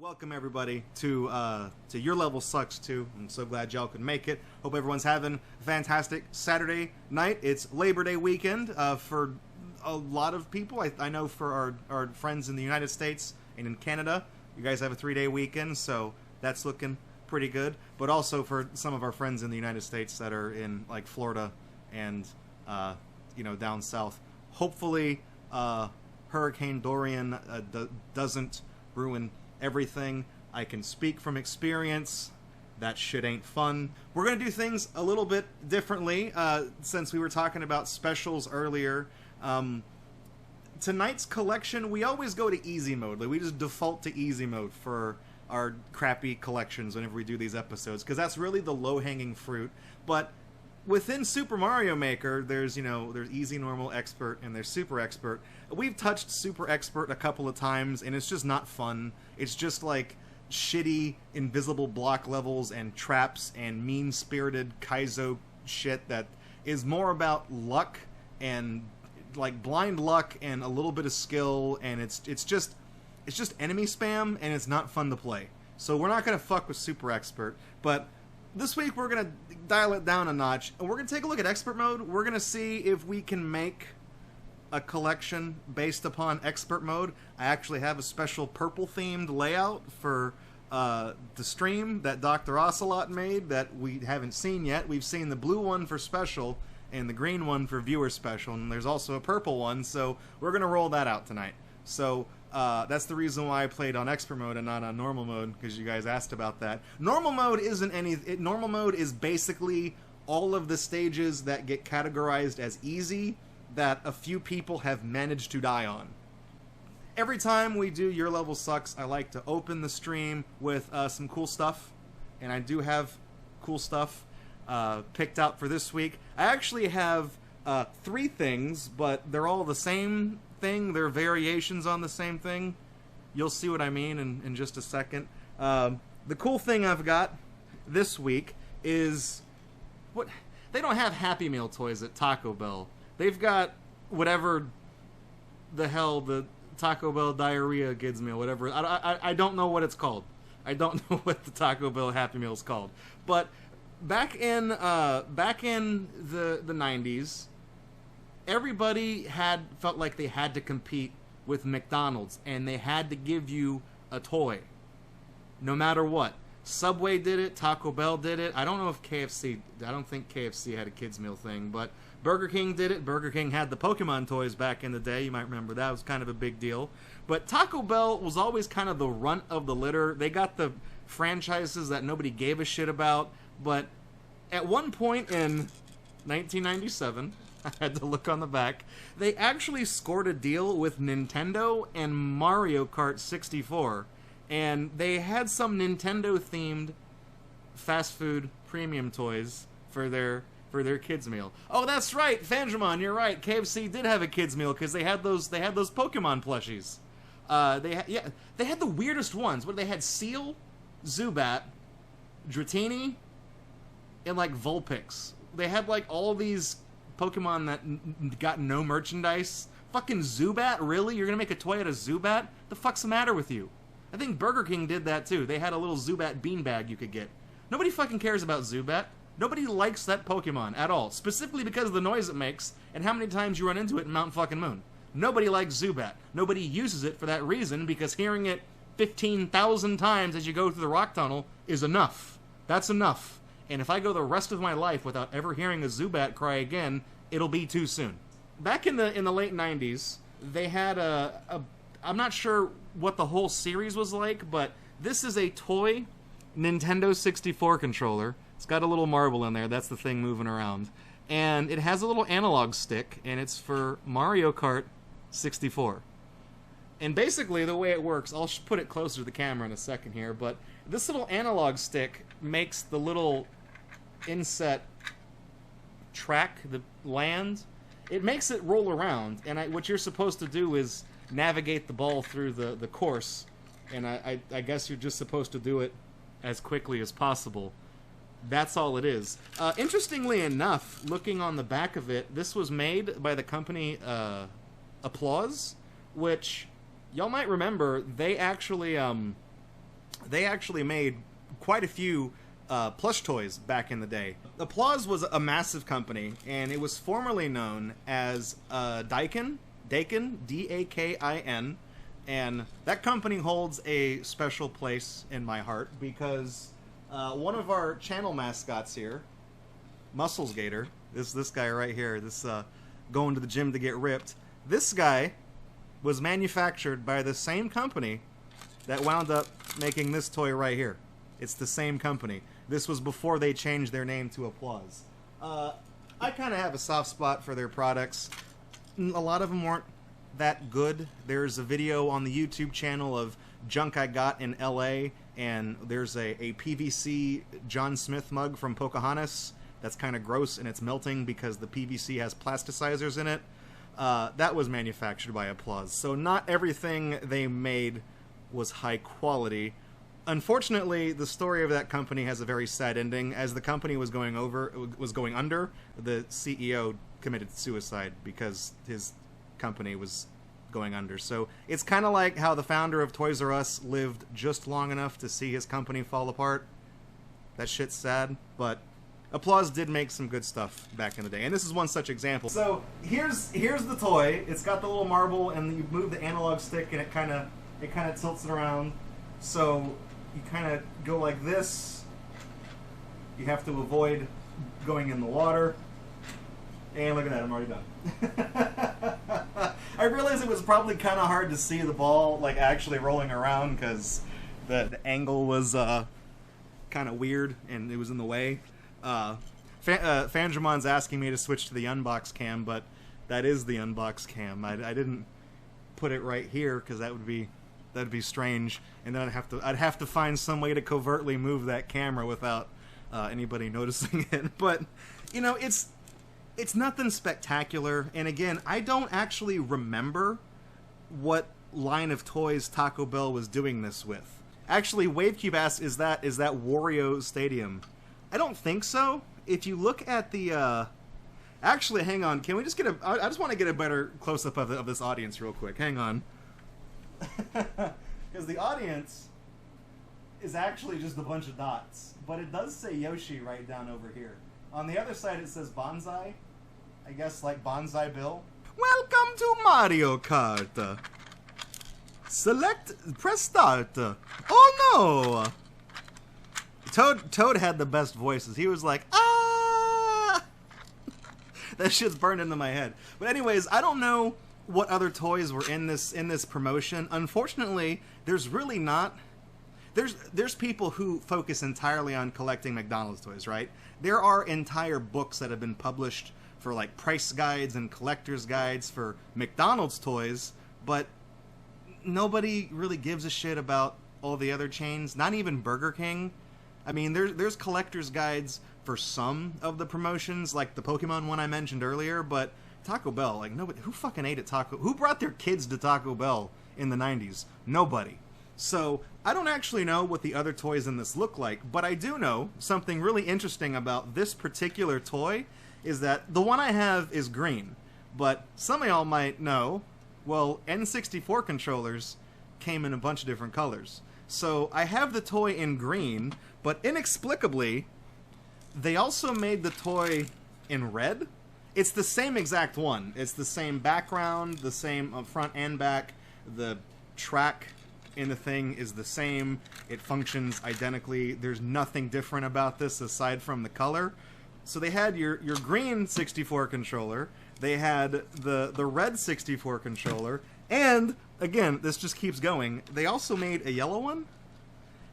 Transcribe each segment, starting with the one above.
Welcome everybody to Your Level Sucks Too. I'm so glad y'all could make it. Hope everyone's having a fantastic Saturday night. It's Labor Day weekend for a lot of people. I know for our friends in the United States and in Canada, you guys have a 3-day weekend, so that's looking pretty good. But also for some of our friends in the United States that are in like Florida and down south. Hopefully Hurricane Dorian doesn't ruin everything. I can speak from experience. That shit ain't fun. We're going to do things a little bit differently since we were talking about specials earlier. Tonight's collection, we always go to easy mode. Like, we just default to easy mode for our crappy collections whenever we do these episodes, because that's really the low-hanging fruit. But within Super Mario Maker, there's easy, normal, expert, and there's super expert. We've touched super expert a couple of times, and it's just not fun. It's just like shitty, invisible block levels and traps and mean-spirited Kaizo shit that is more about luck and like blind luck and a little bit of skill, and it's just enemy spam, and it's not fun to play. So we're not gonna fuck with super expert, but this week we're going to dial it down a notch, and we're going to take a look at expert mode. We're going to see if we can make a collection based upon expert mode. I actually have a special purple-themed layout for the stream that Dr. Ocelot made that we haven't seen yet. We've seen the blue one for special and the green one for viewer special, and there's also a purple one, so we're going to roll that out tonight. So that's the reason why I played on expert mode and not on normal mode, because you guys asked about that. Normal mode normal mode is basically all of the stages that get categorized as easy that a few people have managed to die on. Every time we do Your Level Sucks, I like to open the stream with some cool stuff, and I do have cool stuff picked out for this week. I actually have 3 things, but they're all the same thing. They're variations on the same thing. You'll see what I mean in just a second. The cool thing I've got this week is what they don't have Happy Meal toys at Taco Bell. They've got whatever the hell the Taco Bell diarrhea kids meal, whatever. I don't know what it's called. I don't know what the Taco Bell Happy Meal is called. But back in the 90s, everybody felt like they had to compete with McDonald's, and they had to give you a toy, no matter what. Subway did it, Taco Bell did it. I don't know if I don't think KFC had a kids meal thing, but Burger King did it. Burger King had the Pokemon toys back in the day. You might remember that. It was kind of a big deal. But Taco Bell was always kind of the runt of the litter. They got the franchises that nobody gave a shit about, but at one point in 1997... I had to look on the back. They actually scored a deal with Nintendo and Mario Kart 64, and they had some Nintendo-themed fast food premium toys for their kids meal. Oh, that's right, Fanjamon, you're right. KFC did have a kids meal because they had those Pokemon plushies. They had the weirdest ones. What they had? Seal, Zubat, Dratini, and like Vulpix. They had like all these Pokemon that got no merchandise. Fucking Zubat, really? You're gonna make a toy out of Zubat? The fuck's the matter with you? I think Burger King did that too. They had a little Zubat beanbag you could get. Nobody fucking cares about Zubat. Nobody likes that Pokemon at all. Specifically because of the noise it makes and how many times you run into it in Mount fucking Moon. Nobody likes Zubat. Nobody uses it for that reason, because hearing it 15,000 times as you go through the rock tunnel is enough. That's enough. And if I go the rest of my life without ever hearing a Zubat cry again, it'll be too soon. Back in the late 90s, they had I'm not sure what the whole series was like, but this is a toy Nintendo 64 controller. It's got a little marble in there. That's the thing moving around. And it has a little analog stick, and it's for Mario Kart 64. And basically, the way it works, I'll put it closer to the camera in a second here, but this little analog stick makes the little inset track, the land, it makes it roll around, and what you're supposed to do is navigate the ball through the course, and I guess you're just supposed to do it as quickly as possible. That's all it is. Interestingly enough, looking on the back of it, this was made by the company Applause, which y'all might remember. They actually they actually made quite a few plush toys back in the day. Applause was a massive company, and it was formerly known as Dakin, D-A-K-I-N, and that company holds a special place in my heart because one of our channel mascots here, Muscles Gator, this guy right here, this going to the gym to get ripped, this guy was manufactured by the same company that wound up making this toy right here. It's the same company. This was before they changed their name to Applause. I kind of have a soft spot for their products. A lot of them weren't that good. There's a video on the YouTube channel of junk I got in LA, and there's a PVC John Smith mug from Pocahontas that's kind of gross, and it's melting because the PVC has plasticizers in it. That was manufactured by Applause. So not everything they made was high quality. Unfortunately, the story of that company has a very sad ending. As the company was going under, the CEO committed suicide because his company was going under. So it's kind of like how the founder of Toys R Us lived just long enough to see his company fall apart. That shit's sad, but Applause did make some good stuff back in the day, and this is one such example. So here's the toy. It's got the little marble, and you move the analog stick, and it kind of tilts it around. So you kind of go like this. You have to avoid going in the water. And look at that, I'm already done. I realized it was probably kind of hard to see the ball like actually rolling around because the angle was kind of weird and it was in the way. Fandramon's asking me to switch to the unbox cam, but that is the unbox cam. I didn't put it right here because that'd be strange, and then I'd have to find some way to covertly move that camera without anybody noticing it. But you know, it's nothing spectacular, and again, I don't actually remember what line of toys Taco Bell was doing this with. Actually, WaveCube asks, is that Wario Stadium? I don't think so. If you look at the actually, hang on, can we just get I just want to get a better close-up of this audience real quick. Hang on. Because the audience is actually just a bunch of dots, but it does say Yoshi right down over here. On the other side it says Bonsai, I guess like Bonsai Bill. Welcome to Mario Kart. Press start. Oh no! Toad had the best voices. He was like, ah! That shit's burned into my head. But anyways, I don't know what other toys were in this promotion. Unfortunately, there's really not. There's people who focus entirely on collecting McDonald's toys, right? There are entire books that have been published for like price guides and collector's guides for McDonald's toys, but nobody really gives a shit about all the other chains, not even Burger King. I mean, there's collector's guides for some of the promotions, like the Pokemon one I mentioned earlier, but Taco Bell, like nobody, who fucking ate at who brought their kids to Taco Bell in the 90s? Nobody. So I don't actually know what the other toys in this look like, but I do know something really interesting about this particular toy is that the one I have is green, but some of y'all might know, well, N64 controllers came in a bunch of different colors. So I have the toy in green, but inexplicably, they also made the toy in red. It's the same exact one. It's the same background, the same front and back. The track in the thing is the same. It functions identically. There's nothing different about this aside from the color. So they had your green 64 controller. They had the red 64 controller. And, again, this just keeps going. They also made a yellow one.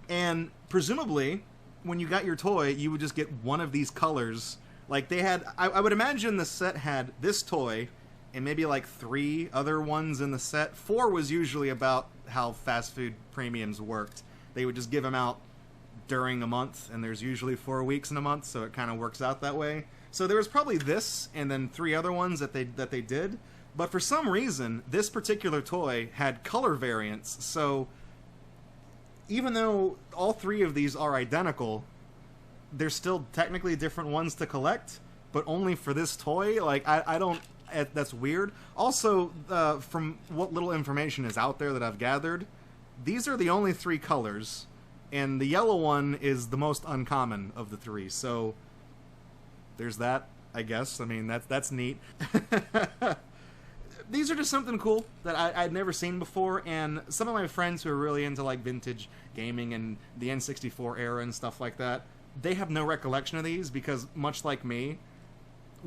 And presumably, when you got your toy, you would just get one of these colors. Like, they had... I would imagine the set had this toy and maybe, like, 3 other ones in the set. 4 was usually about how fast food premiums worked. They would just give them out during a month, and there's usually 4 weeks in a month, so it kind of works out that way. So there was probably this, and then 3 other ones that they did. But for some reason, this particular toy had color variants, so even though all 3 of these are identical, they're still technically different ones to collect, but only for this toy. Like, I don't... That's weird. Also, from what little information is out there that I've gathered, these are the only 3 colors, and the yellow one is the most uncommon of the three. So there's that, I guess. I mean, that's neat. These are just something cool that I'd never seen before, and some of my friends who are really into like vintage gaming and the N64 era and stuff like that, they have no recollection of these because, much like me,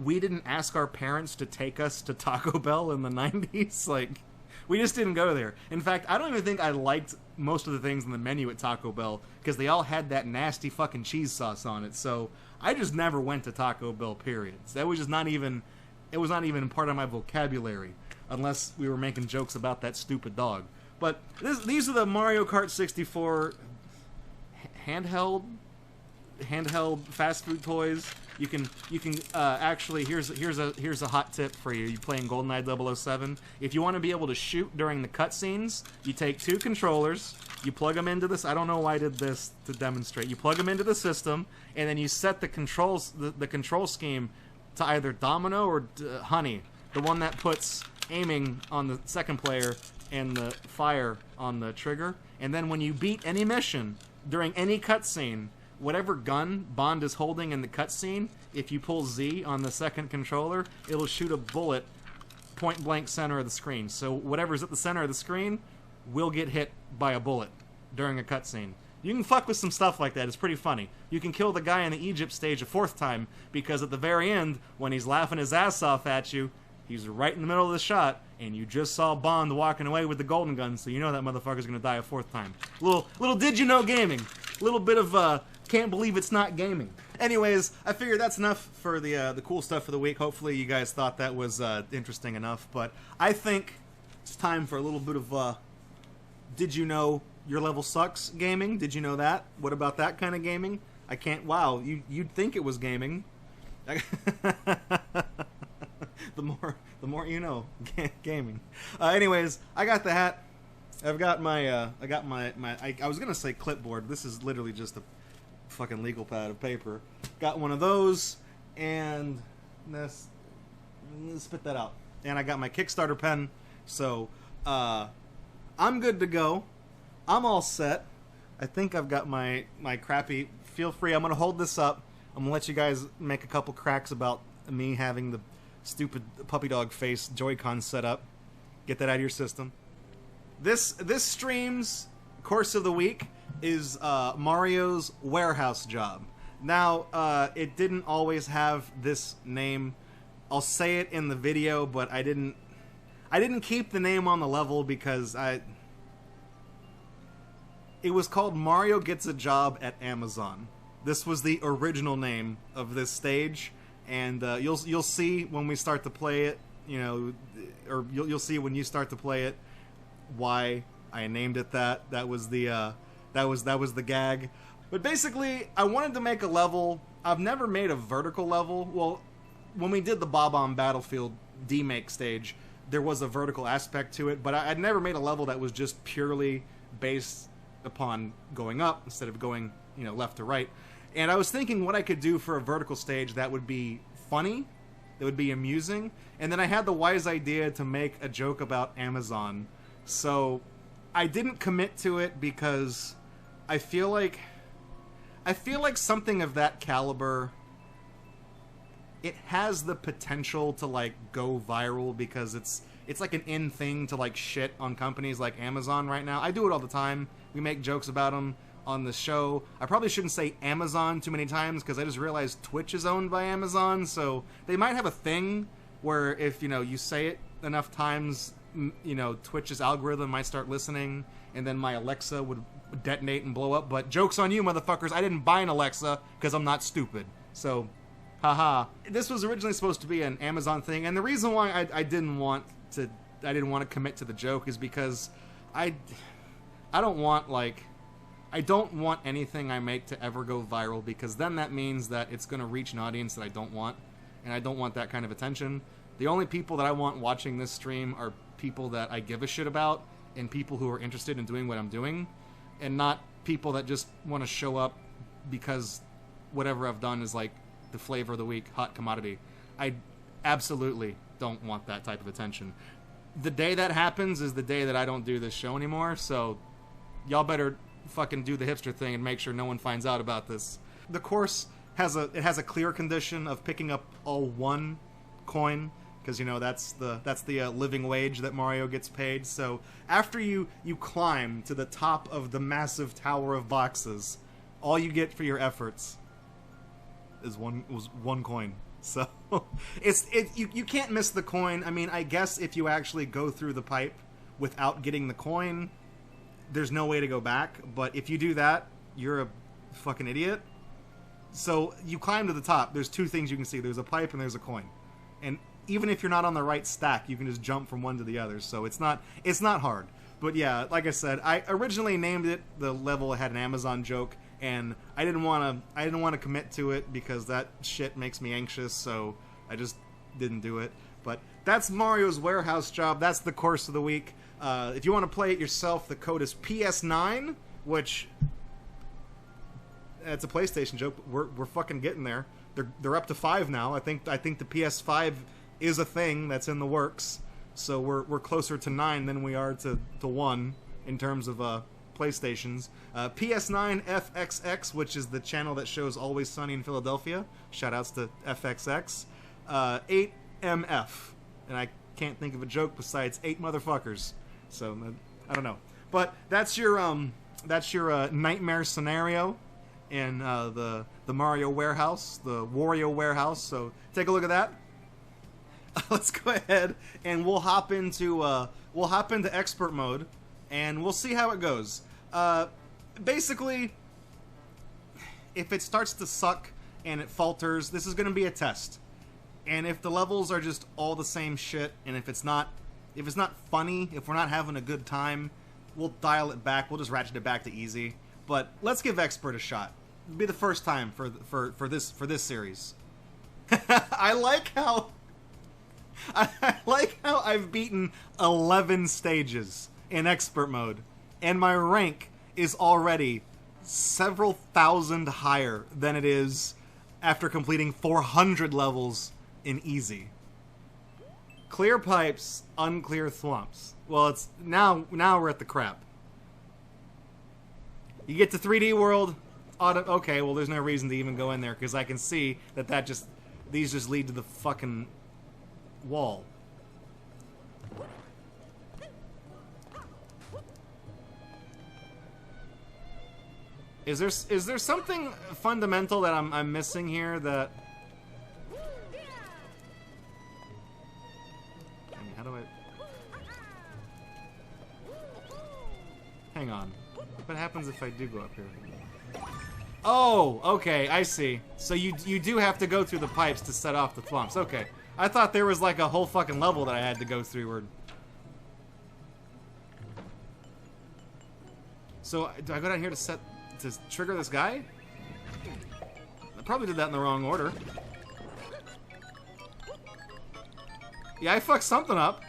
we didn't ask our parents to take us to Taco Bell in the 90s. Like, we just didn't go there. In fact, I don't even think I liked most of the things on the menu at Taco Bell because they all had that nasty fucking cheese sauce on it. So I just never went to Taco Bell, period. That was just not even, it was not even part of my vocabulary unless we were making jokes about that stupid dog. But these are the Mario Kart 64 handheld fast food toys. You can actually, here's a hot tip for you. You playing GoldenEye 007. If you want to be able to shoot during the cutscenes, you take two controllers, you plug them into this. I don't know why I did this to demonstrate. You plug them into the system, and then you set the controls, the control scheme to either Domino or Honey, the one that puts aiming on the second player and the fire on the trigger. And then when you beat any mission during any cutscene, whatever gun Bond is holding in the cutscene, if you pull Z on the second controller, it'll shoot a bullet point blank center of the screen. So whatever's at the center of the screen will get hit by a bullet during a cutscene. You can fuck with some stuff like that. It's pretty funny. You can kill the guy in the Egypt stage a fourth time because at the very end, when he's laughing his ass off at you, he's right in the middle of the shot, and you just saw Bond walking away with the golden gun, so you know that motherfucker's gonna die a fourth time. Little did you know gaming. Little bit of can't believe it's not gaming. Anyways, I figured that's enough for the cool stuff for the week. Hopefully you guys thought that was interesting enough, but I think it's time for a little bit of did you know your level sucks gaming? Did you know that? What about that kind of gaming? I can't. Wow, you'd think it was gaming. The more you know, gaming. Anyways, I got the hat. I've got my I was gonna say clipboard. This is literally just a fucking legal pad of paper. Got one of those, and let's spit that out. And I got my Kickstarter pen. So I'm good to go. I'm all set. I think I've got my crappy. Feel free. I'm gonna hold this up. I'm gonna let you guys make a couple cracks about me having the stupid puppy dog face Joy-Con set up. Get that out of your system. This stream's course of the week is Mario's Warehouse Job. Now, it didn't always have this name. I'll say it in the video, but I didn't keep the name on the level because it was called Mario Gets a Job at Amazon. This was the original name of this stage. And you'll see when we start to play it, you know, or you'll see when you start to play it why I named it that. That was the gag. But basically, I wanted to make a level. I've never made a vertical level. Well, when we did the Bob-omb Battlefield demake stage, there was a vertical aspect to it. But I'd never made a level that was just purely based upon going up instead of going, you know, left to right. And I was thinking what I could do for a vertical stage that would be funny, that would be amusing, and then I had the wise idea to make a joke about Amazon. So I didn't commit to it because I feel like something of that caliber, it has the potential to like go viral because it's like an in thing to like shit on companies like Amazon right now. I do it all the time. We make jokes about them on the show. I probably shouldn't say Amazon too many times because I just realized Twitch is owned by Amazon, so they might have a thing where if, you know, you say it enough times, you know, Twitch's algorithm might start listening, and then my Alexa would detonate and blow up. But joke's on you, motherfuckers. I didn't buy an Alexa because I'm not stupid. So, haha. This was originally supposed to be an Amazon thing, and the reason why I didn't want to commit to the joke is because I don't want anything I make to ever go viral, because then that means that it's going to reach an audience that I don't want, and I don't want that kind of attention. The only people that I want watching this stream are people that I give a shit about and people who are interested in doing what I'm doing, and not people that just want to show up because whatever I've done is like the flavor of the week, hot commodity. I absolutely don't want that type of attention. The day that happens is the day that I don't do this show anymore, so y'all better fucking do the hipster thing and make sure no one finds out about this. The course has a clear condition of picking up all one coin, because, you know, that's the living wage that Mario gets paid. So after you climb to the top of the massive tower of boxes, all you get for your efforts is one coin. So you can't miss the coin. I mean, I guess if you actually go through the pipe without getting the coin, there's no way to go back. But if you do that, you're a fucking idiot. So you climb to the top. There's two things you can see. There's a pipe and there's a coin. And even if you're not on the right stack, you can just jump from one to the other. So it's not hard. But yeah, like I said, I originally named it, the level had an Amazon joke, and I didn't want to commit to it because that shit makes me anxious, so I just didn't do it. But that's Mario's Warehouse Job. That's the course of the week. If you want to play it yourself, the code is PS9, which it's a PlayStation joke. But we're fucking getting there. They're up to 5 now. I think the PS5 is a thing that's in the works. So we're closer to 9 than we are to 1 in terms of PlayStations. PS9 FXX, which is the channel that shows Always Sunny in Philadelphia. Shoutouts to FXX. 8MF, and I can't think of a joke besides 8 motherfuckers. So I don't know. But that's your nightmare scenario in the Mario Warehouse, the Wario Warehouse. So take a look at that. Let's go ahead and we'll hop into expert mode, and we'll see how it goes. Basically, if it starts to suck and it falters, this is going to be a test. And if the levels are just all the same shit, and if it's not funny, if we're not having a good time, we'll dial it back. We'll just ratchet it back to easy. But let's give expert a shot. It'll be the first time for this series. I like how I've beaten 11 stages in expert mode, and my rank is already several thousand higher than it is after completing 400 levels in easy. Clear pipes, unclear thwomps. Well, it's now we're at the crap. You get to 3D world. Okay, well, there's no reason to even go in there because I can see that these just lead to the fucking wall. Is there something fundamental that I'm missing here that? How do I? Hang on. What happens if I do go up here? Oh, okay, I see. So you do have to go through the pipes to set off the thwomps. Okay. I thought there was like a whole fucking level that I had to go through. So do I go down here to trigger this guy? I probably did that in the wrong order. Yeah, I fucked something up.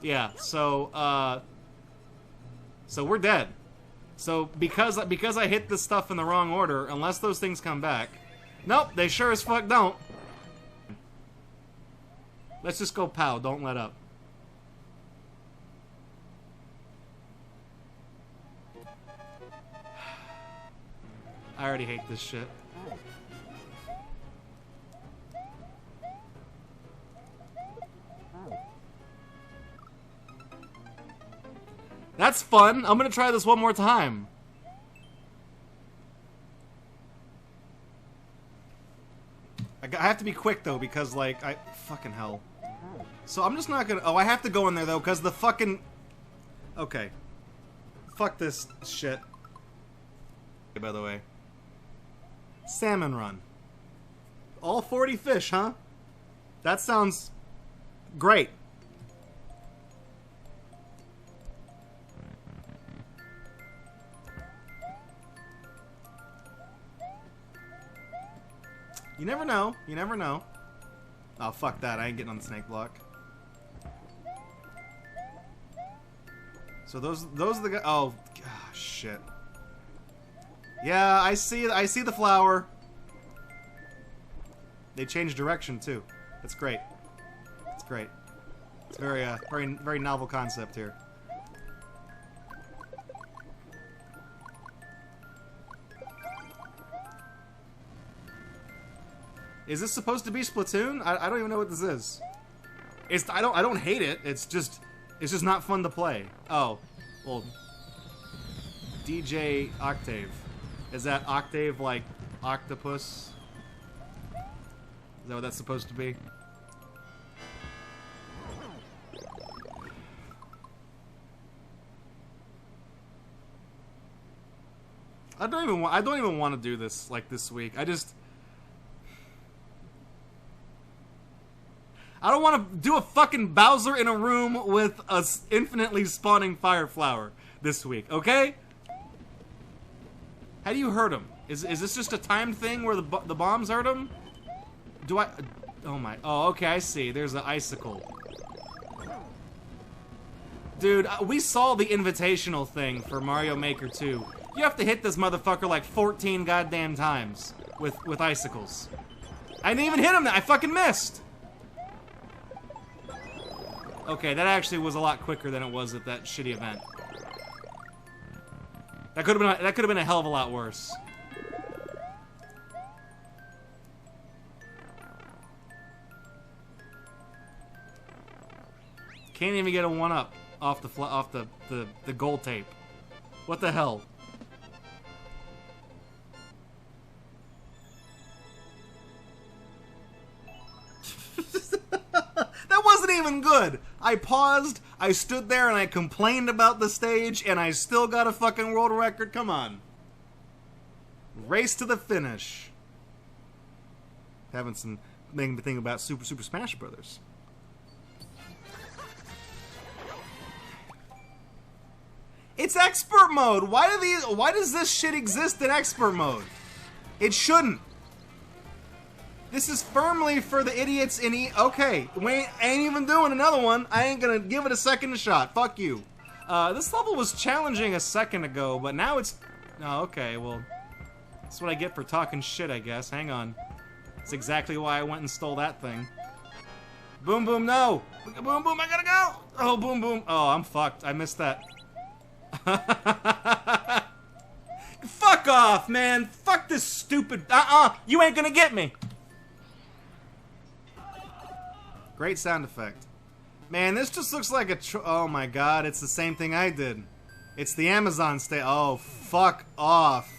Yeah, so we're dead. So because I hit this stuff in the wrong order, unless those things come back. Nope, they sure as fuck don't. Let's just go pow, don't let up. I already hate this shit. That's fun. I'm gonna try this one more time. I have to be quick though because like fucking hell. So I'm just not gonna. Oh, I have to go in there though because the fucking. Okay. Fuck this shit. By the way. Salmon run. All 40 fish, huh? That sounds great. You never know. You never know. Oh, fuck that. I ain't getting on the snake block. So those are the guys. Oh, shit. Yeah, I see the flower. They changed direction too. That's great. It's great. It's very, very novel concept here. Is this supposed to be Splatoon? I don't even know what this is. I don't hate it. It's just not fun to play. Oh, well, DJ Octave. Is that Octave like octopus? Is that what that's supposed to be? I don't even want to do this like this week. I don't want to do a fucking Bowser in a room with a infinitely spawning fire flower this week, okay? How do you hurt him? Is this just a timed thing where the bombs hurt him? Do I... Oh my... Oh, okay, I see. There's an icicle. Dude, we saw the invitational thing for Mario Maker 2. You have to hit this motherfucker like 14 goddamn times with icicles. I didn't even hit him. I fucking missed. Okay, that actually was a lot quicker than it was at that shitty event. That could have been a hell of a lot worse. Can't even get a 1-up off the gold tape. What the hell? That wasn't even good. I paused, I stood there, and I complained about the stage, and I still got a fucking world record. Come on. Race to the finish. Making me think about Super Smash Brothers. It's expert mode. Why does this shit exist in expert mode? It shouldn't. This is firmly for the idiots in okay, we ain't even doing another one. I ain't gonna give it a second shot. Fuck you. This level was challenging a second ago, but now it's... Oh, okay, well... That's what I get for talking shit, I guess. Hang on. That's exactly why I went and stole that thing. Boom, boom, no! Boom, boom, I gotta go! Oh, boom, boom. Oh, I'm fucked. I missed that. Fuck off, man! Fuck this stupid... You ain't gonna get me! Great sound effect. Man, this just looks like a oh my god, it's the same thing I did. It's the Amazon state. Oh, fuck off.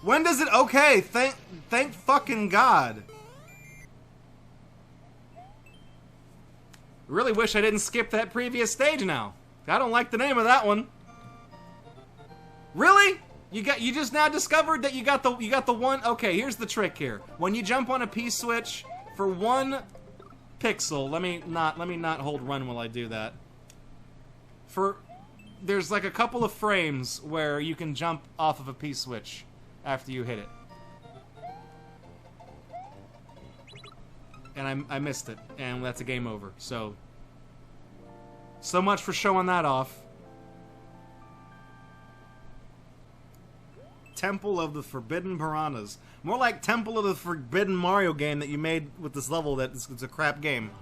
When does it... Okay, thank fucking god. Really wish I didn't skip that previous stage now. I don't like the name of that one. Really? You just now discovered that you got the one... Okay, here's the trick here. When you jump on a P-switch, for one pixel, let me not hold run while I do that. There's like a couple of frames where you can jump off of a P-switch after you hit it. And I missed it, and that's a game over. So much for showing that off. Temple of the Forbidden Piranhas. More like Temple of the Forbidden Mario game that you made with this level that it's a crap game.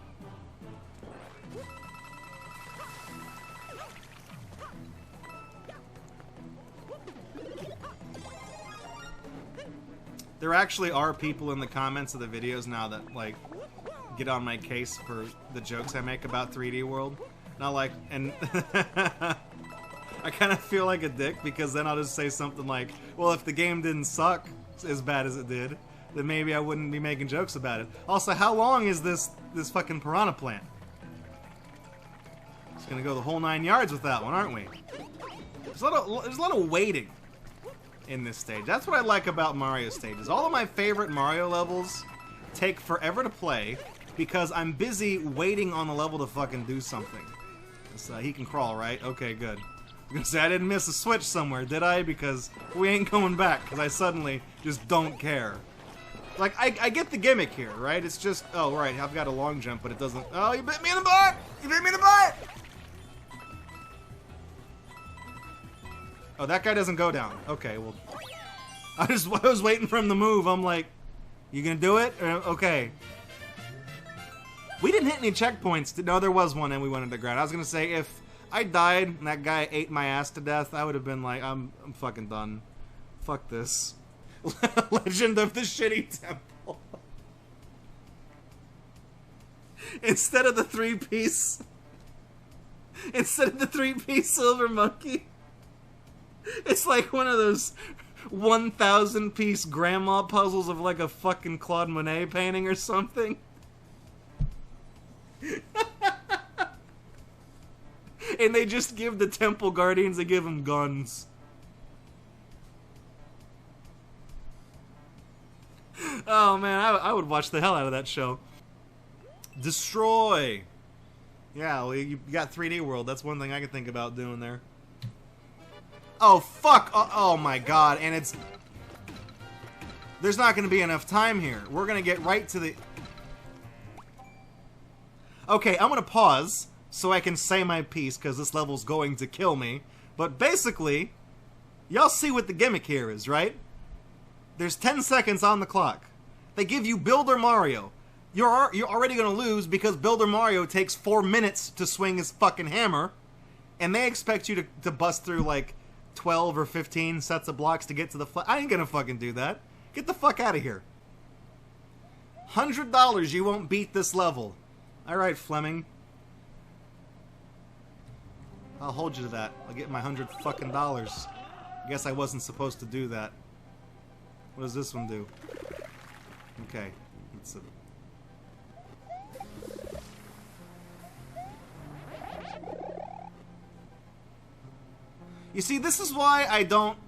There actually are people in the comments of the videos now that, like, get on my case for the jokes I make about 3D World. Not like, and... I kind of feel like a dick, because then I'll just say something like, well, if the game didn't suck as bad as it did, then maybe I wouldn't be making jokes about it. Also, how long is this fucking piranha plant? Just gonna go the whole 9 yards with that one, aren't we? There's a lot of waiting in this stage. That's what I like about Mario stages. All of my favorite Mario levels take forever to play, because I'm busy waiting on the level to fucking do something. So, he can crawl, right? Okay, good. I was gonna say, I didn't miss a switch somewhere, did I? Because we ain't going back, because I suddenly just don't care. Like, I get the gimmick here, right? It's just, oh, right, I've got a long jump, but it doesn't... Oh, you bit me in the butt! You bit me in the butt! Oh, that guy doesn't go down. Okay, well... I was waiting for him to move. I'm like, you gonna do it? Okay. We didn't hit any checkpoints. No, there was one and we went underground. I was gonna say, if I died and that guy ate my ass to death, I would have been like, I'm fucking done. Fuck this. Legend of the Shitty Temple. Instead of the three-piece silver monkey, it's like one of those 1,000-piece grandma puzzles of like a fucking Claude Monet painting or something. And they just give the temple guardians, they give them guns. Oh man, I would watch the hell out of that show. Destroy. Yeah, well, you got 3D World. That's one thing I could think about doing there. Oh, fuck! Oh my god, and it's... There's not gonna be enough time here. We're gonna get right to the... Okay, I'm gonna pause so I can say my piece, because this level's going to kill me. But basically, y'all see what the gimmick here is, right? There's 10 seconds on the clock. They give you Builder Mario. You're already gonna lose because Builder Mario takes 4 minutes to swing his fucking hammer, and they expect you to bust through like 12 or 15 sets of blocks to get to the I ain't gonna fucking do that. Get the fuck out of here. $100 you won't beat this level. Alright, Fleming. I'll hold you to that. I'll get my $100 fucking dollars. I guess I wasn't supposed to do that. What does this one do? Okay. Let's You see, this is why I don't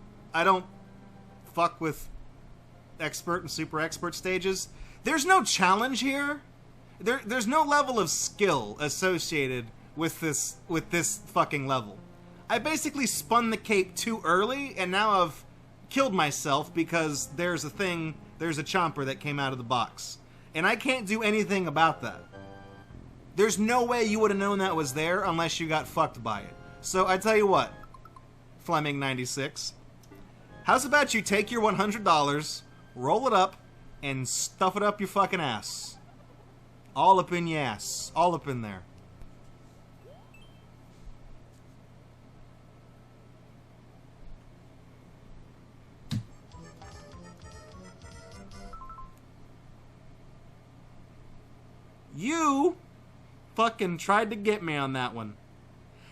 fuck with expert and super expert stages. There's no challenge here. There's no level of skill associated with this fucking level. I basically spun the cape too early, and now I've killed myself because there's a chomper that came out of the box. And I can't do anything about that. There's no way you would have known that was there unless you got fucked by it. So I tell you what, Fleming96, how's about you take your $100, roll it up, and stuff it up your fucking ass. All up in your ass. All up in there. You fucking tried to get me on that one.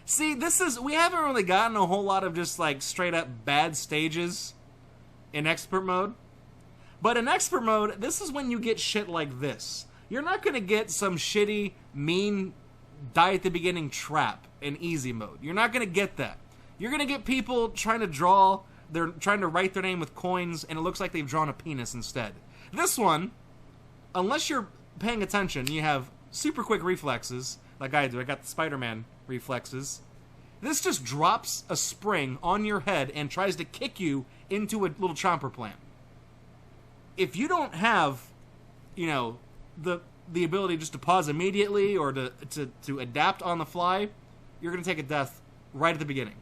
See, we haven't really gotten a whole lot of just like straight up bad stages in expert mode. But in expert mode, this is when you get shit like this. You're not gonna get some shitty, mean, die at the beginning trap in easy mode. You're not gonna get that. You're gonna get people trying to they're trying to write their name with coins, and it looks like they've drawn a penis instead. This one, unless you're paying attention, you have super quick reflexes, like I do. I got the Spider-Man reflexes. This just drops a spring on your head and tries to kick you into a little chomper plant. If you don't have, you know, the ability just to pause immediately or to adapt on the fly, you're gonna take a death right at the beginning.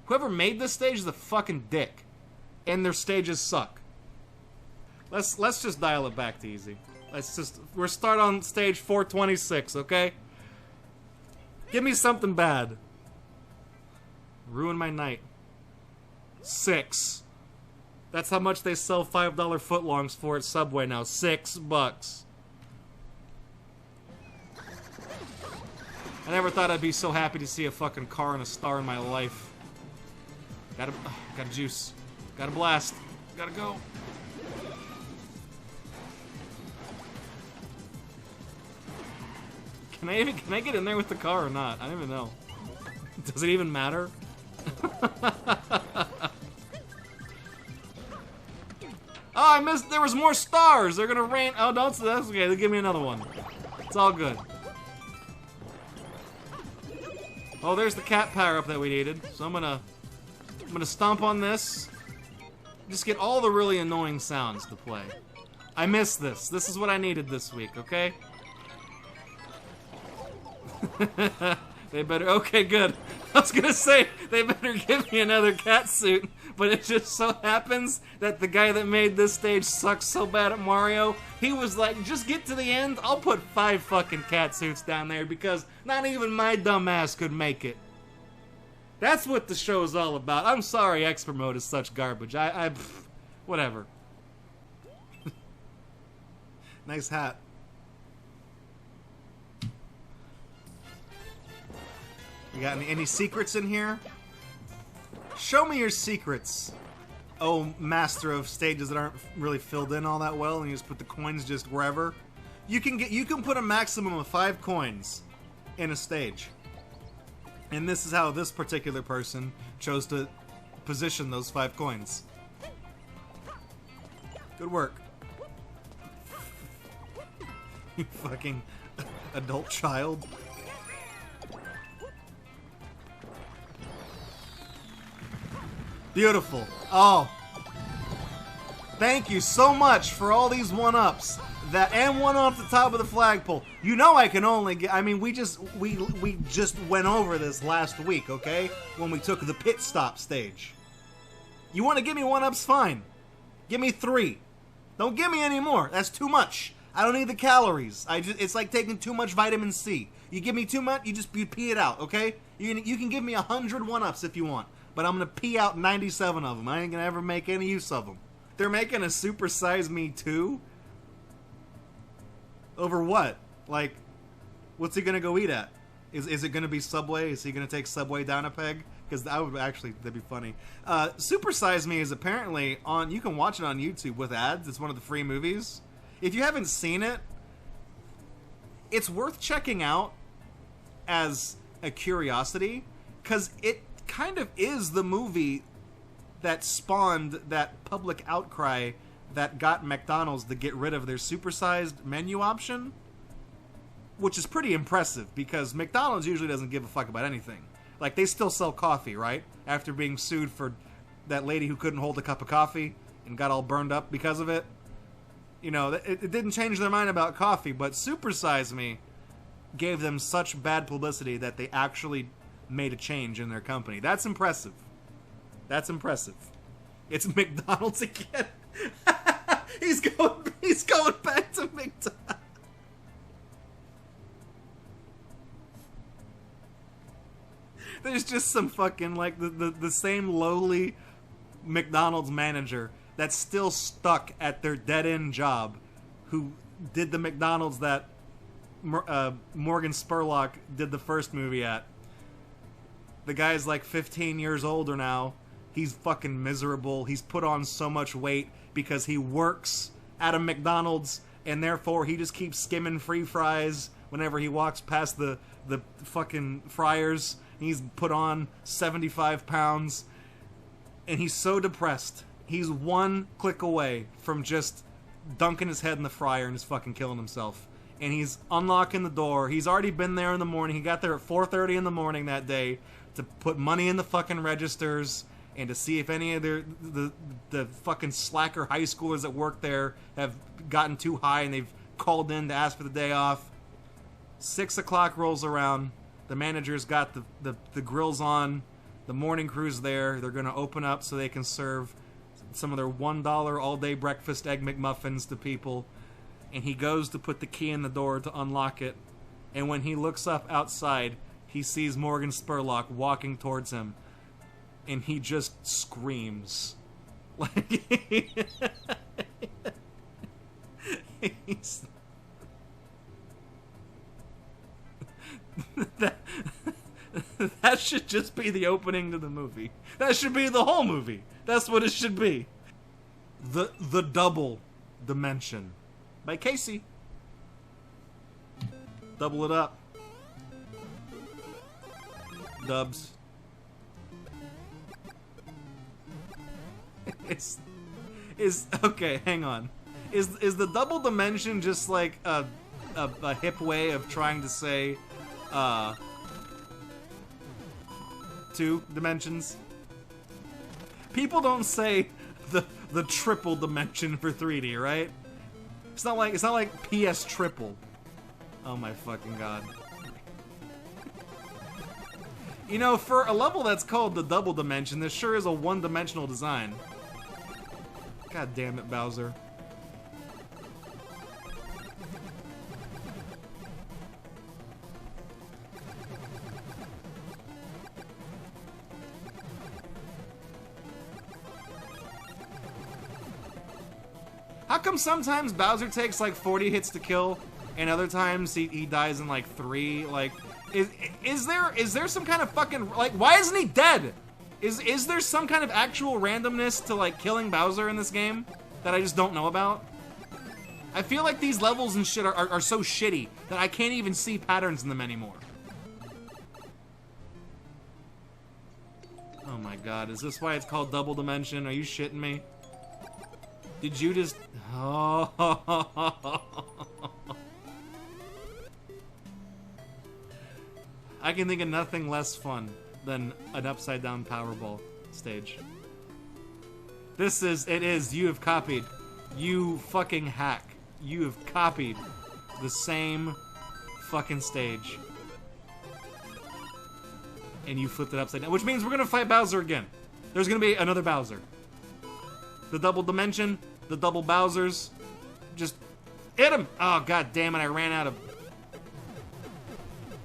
Whoever made this stage is a fucking dick, and their stages suck. Let's just dial it back to easy. We're start on stage 426, okay? Give me something bad. Ruin my night. 6. That's how much they sell $5 footlongs for at Subway now. $6. I never thought I'd be so happy to see a fucking car and a star in my life. Got a juice. Got a blast. Gotta go. Can I get in there with the car or not? I don't even know. Does it even matter? Oh, I missed. There was more stars. They're gonna rain. Oh, don't. That's okay. They'll give me another one. It's all good. Oh, there's the cat power-up that we needed. So I'm gonna stomp on this. Just get all the really annoying sounds to play. I missed this. This is what I needed this week. Okay. They better. Okay, good. I was gonna say they better give me another cat suit, but it just so happens that the guy that made this stage sucks so bad at Mario He was like, just get to the end, I'll put 5 fucking cat suits down there because not even my dumb ass could make it. That's what the show is all about. I'm sorry Expert Mode is such garbage. Whatever. Nice hat. You got any secrets in here? Show me your secrets. Oh, master of stages that aren't really filled in all that well, and you just put the coins just wherever. You can put a maximum of 5 coins in a stage. And this is how this particular person chose to position those 5 coins. Good work. You fucking adult child. Beautiful. Oh. Thank you so much for all these 1-ups. And one off the top of the flagpole. You know I can only get... I mean, we just went over this last week, okay? When we took the pit stop stage. You want to give me 1-ups? Fine. Give me 3. Don't give me any more. That's too much. I don't need the calories. It's like taking too much vitamin C. You give me too much, you pee it out, okay? You can give me 100 1-ups if you want. But I'm going to pee out 97 of them. I ain't going to ever make any use of them. They're making a Super Size Me 2? Over what? Like, what's he going to go eat at? Is it going to be Subway? Is he going to take Subway down a peg? Because that would actually, that'd be funny. Super Size Me is apparently on, you can watch it on YouTube with ads. It's one of the free movies. If you haven't seen it, it's worth checking out as a curiosity. Because it kind of is the movie that spawned that public outcry that got McDonald's to get rid of their supersized menu option, which is pretty impressive because McDonald's usually doesn't give a fuck about anything. Like, they still sell coffee, right? After being sued for that lady who couldn't hold a cup of coffee and got all burned up because of it. You know, it didn't change their mind about coffee, but Super Size Me gave them such bad publicity that they actually made a change in their company. That's impressive. That's impressive. It's McDonald's again. He's going back to McDonald's. There's just some fucking, like, the same lowly McDonald's manager that's still stuck at their dead-end job who did the McDonald's that Morgan Spurlock did the first movie at. The guy's like 15 years older now. He's fucking miserable. He's put on so much weight because he works at a McDonald's and therefore he just keeps skimming free fries whenever he walks past the fucking fryers. He's put on 75 pounds and he's so depressed. He's one click away from just dunking his head in the fryer and just fucking killing himself. And he's unlocking the door. He's already been there in the morning. He got there at 4:30 in the morning that day to put money in the fucking registers and to see if any of the fucking slacker high schoolers that work there have gotten too high and they've called in to ask for the day off. 6 o'clock rolls around. The manager's got the grills on. The morning crew's there. They're going to open up so they can serve some of their $1 all-day breakfast Egg McMuffins to people. And he goes to put the key in the door to unlock it. And when he looks up outside, he sees Morgan Spurlock walking towards him. And he just screams. Like, that should just be the opening to the movie. That should be the whole movie. That's what it should be. The Double Dimension by Casey. Double it up. Dubs. Is okay, hang on. Is the Double Dimension just like a hip way of trying to say 2 dimensions? People don't say the triple dimension for 3D, right? It's not like PS triple. Oh my fucking god. You know, for a level that's called the Double Dimension, this sure is a one-dimensional design. God damn it, Bowser. How come sometimes Bowser takes like 40 hits to kill, and other times he dies in like 3? Like, is there some kind of fucking, like, why isn't he dead? Is there some kind of actual randomness to like killing Bowser in this game that I just don't know about? I feel like these levels and shit are so shitty that I can't even see patterns in them anymore. Oh my god, is this why it's called Double Dimension? Are you shitting me? Did you just... Oh. I can think of nothing less fun than an upside down Powerball stage. It is, you have copied. You fucking hack. You have copied the same fucking stage. And you flipped it upside down. Which means we're gonna fight Bowser again. There's gonna be another Bowser. The double dimension, the double Bowsers. Just hit him! Oh, god damn it, I ran out of...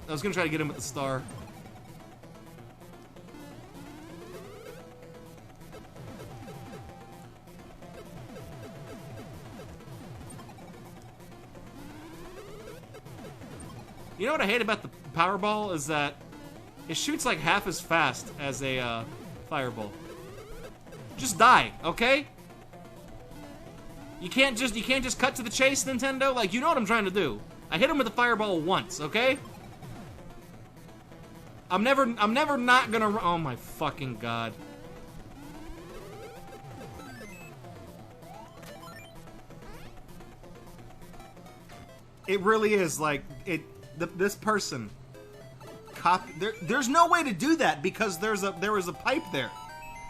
I was gonna try to get him with the star. You know what I hate about the Powerball is that it shoots like half as fast as a fireball. Just die, okay? You can't just cut to the chase, Nintendo. Like, you know what I'm trying to do. I hit him with the fireball once, okay? I'm never not gonna. Oh my fucking god. It really is like it. This person there's no way to do that because there was a pipe there,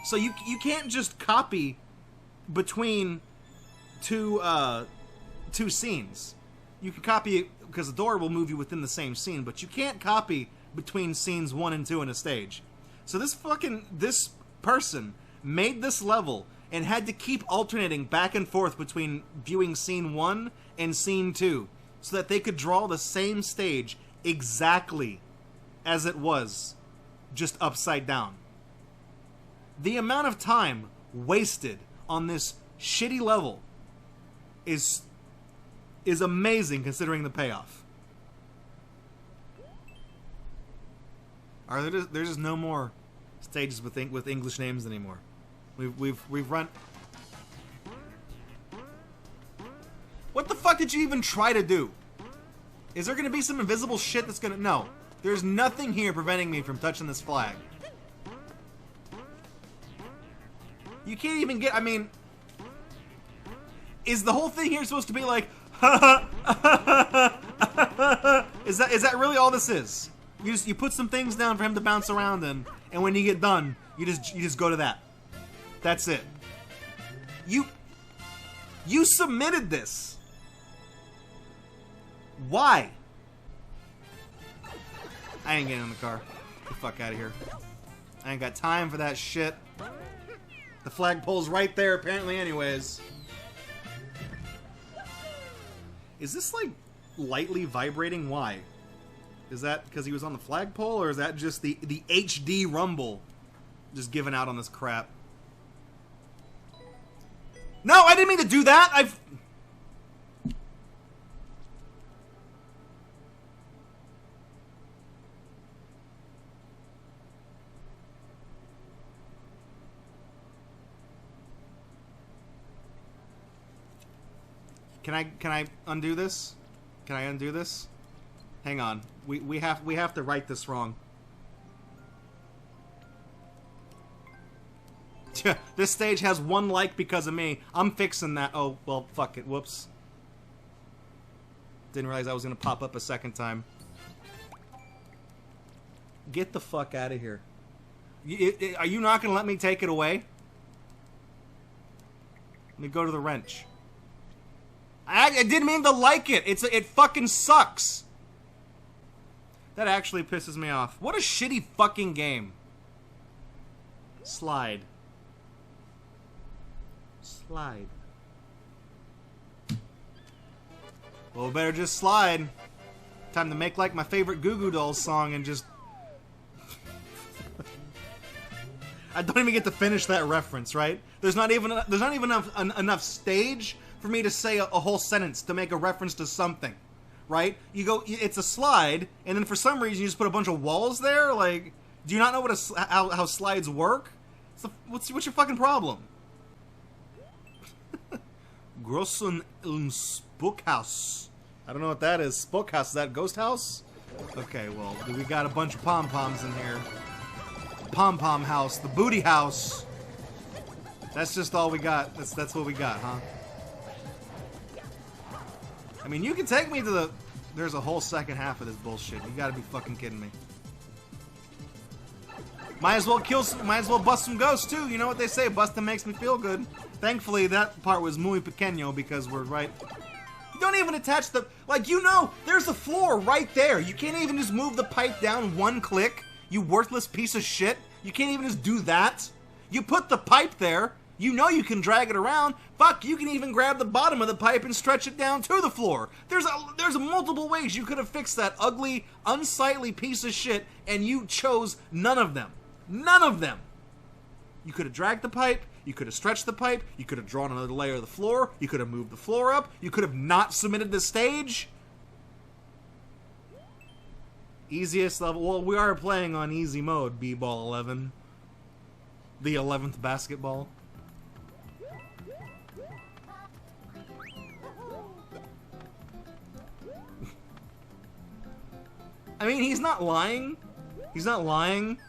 so you can't just copy between two scenes. You can copy it because the door will move you within the same scene, but you can't copy between scenes 1 and 2 in a stage. So this person made this level and had to keep alternating back and forth between viewing scene 1 and scene 2 so that they could draw the same stage exactly as it was, just upside down. The amount of time wasted on this shitty level is amazing considering the payoff. There's just no more stages with English names anymore. We've run. What the fuck did you even try to do? Is there gonna be some invisible shit that's gonna... No. There's nothing here preventing me from touching this flag. You can't even get... I mean... Is the whole thing here supposed to be like... Is that really all this is? You put some things down for him to bounce around in, and when you get done, you just go to that. That's it. You submitted this. Why? I ain't getting in the car. Get the fuck out of here. I ain't got time for that shit. The flagpole's right there, apparently, anyways. Is this, like, lightly vibrating? Why? Is that because he was on the flagpole, or is that just the HD rumble just giving out on this crap? No, I didn't mean to do that! Can I undo this? Can I undo this? Hang on. We have to write this wrong. This stage has 1 like because of me. I'm fixing that. Oh, well, fuck it. Whoops. Didn't realize I was gonna pop up a second time. Get the fuck out of here. Are you not gonna let me take it away? Let me go to the wrench. I didn't mean to like it. It fucking sucks. That actually pisses me off. What a shitty fucking game. Slide. Slide. Well, better just slide. Time to make like my favorite Goo Goo Dolls song and just... I don't even get to finish that reference, right? There's not even enough stage for me to say a whole sentence to make a reference to something, right? You go, it's a slide, and then for some reason you just put a bunch of walls there. Like, do you not know what how slides work? What's your fucking problem? Grossen Spookhouse. I don't know what that is. Spookhouse, is that ghost house? Okay, well, we got a bunch of pom-poms in here. Pom-pom house, the booty house. That's just all we got. That's what we got, huh? I mean, you can take me to the... There's a whole second half of this bullshit. You gotta be fucking kidding me. Might as well bust some ghosts too. You know what they say, busting makes me feel good. Thankfully, that part was muy pequeño because we're right... You don't even attach the... Like, you know, there's a floor right there. You can't even just move the pipe down one click. You worthless piece of shit. You can't even just do that. You put the pipe there. You know you can drag it around. Fuck, you can even grab the bottom of the pipe and stretch it down to the floor. There's multiple ways you could have fixed that ugly, unsightly piece of shit, and you chose none of them. None of them. You could have dragged the pipe. You could have stretched the pipe. You could have drawn another layer of the floor. You could have moved the floor up. You could have not submitted the stage. Easiest level. Well, we are playing on easy mode, B-Ball 11. The 11th basketball. I mean, he's not lying. He's not lying.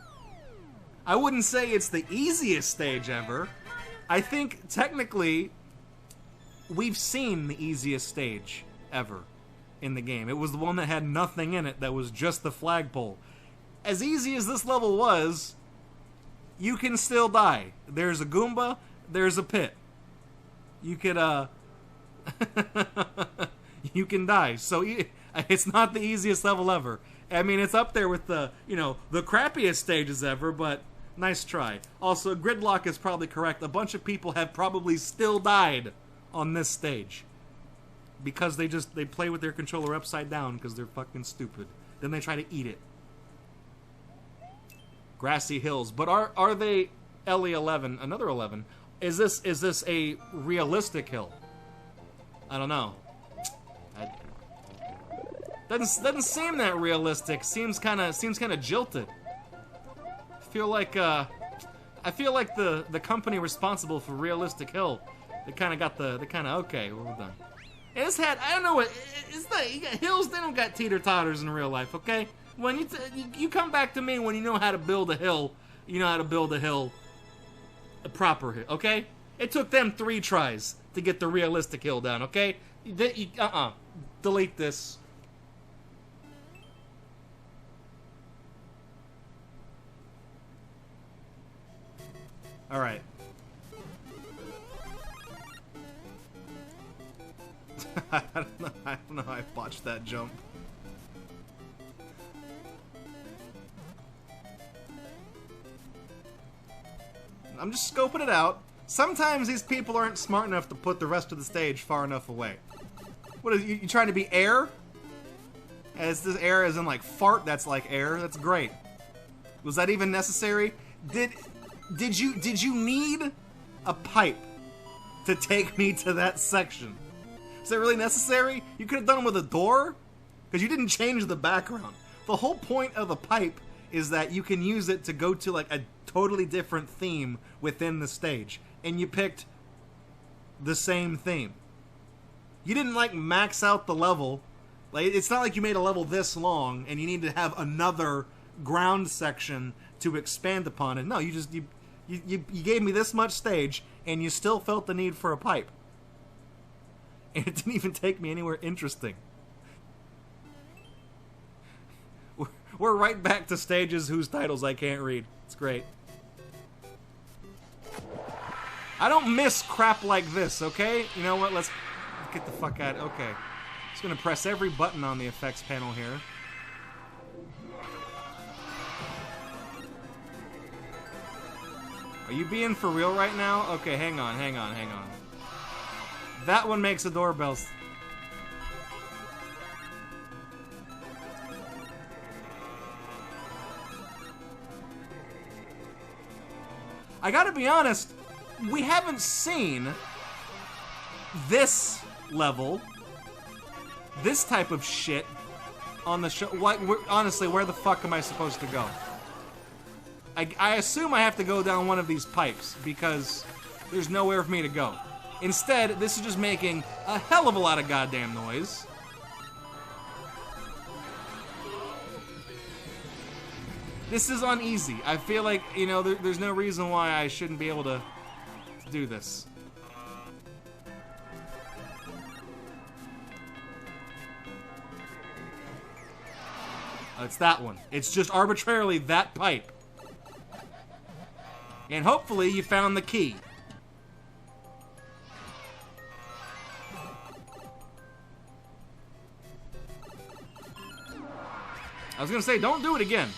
I wouldn't say it's the easiest stage ever. I think, technically, we've seen the easiest stage ever in the game. It was the one that had nothing in it, that was just the flagpole. As easy as this level was, you can still die. There's a Goomba, there's a pit. You could, you can die. So, it's not the easiest level ever. I mean, it's up there with the, you know, the crappiest stages ever, but nice try. Also, Gridlock is probably correct. A bunch of people have probably still died on this stage. Because they play with their controller upside down because they're fucking stupid. Then they try to eat it. Grassy hills. But are they LE11, another 11? Is this a realistic hill? I don't know. Doesn't seem that realistic. Seems kind of jilted. I feel like the company responsible for Realistic Hill, they kind of okay, we're done. And it's had, I don't know what it's the hills. They don't got teeter totters in real life, okay? When you come back to me when you know how to build a hill, you know how to build a hill, a proper hill, okay? It took them 3 tries to get the realistic hill down, okay? Delete this. All right. I don't know how I botched that jump. I'm just scoping it out. Sometimes these people aren't smart enough to put the rest of the stage far enough away. What is you trying to be air? As this air as in like fart, that's like air. That's great. Was that even necessary? Did you need a pipe to take me to that section? Is that really necessary? You could have done it with a door? Because you didn't change the background. The whole point of the pipe is that you can use it to go to like a totally different theme within the stage. And you picked the same theme. You didn't like max out the level. Like, it's not like you made a level this long and you need to have another ground section to expand upon it. No, you just you gave me this much stage and you still felt the need for a pipe. And it didn't even take me anywhere interesting. We're right back to stages whose titles I can't read. It's great. I don't miss crap like this, okay? You know what? Let's get the fuck out. Okay. Just gonna press every button on the effects panel here. Are you being for real right now? Okay, hang on. That one makes a doorbell. I gotta be honest, we haven't seen this level, this type of shit on the show. Honestly, where the fuck am I supposed to go? I assume I have to go down one of these pipes because there's nowhere for me to go. Instead, this is just making a hell of a lot of goddamn noise. This is uneasy. I feel like, you know, there's no reason why I shouldn't be able to do this. It's that one. It's just arbitrarily that pipe. And hopefully you found the key. I was gonna say, don't do it again.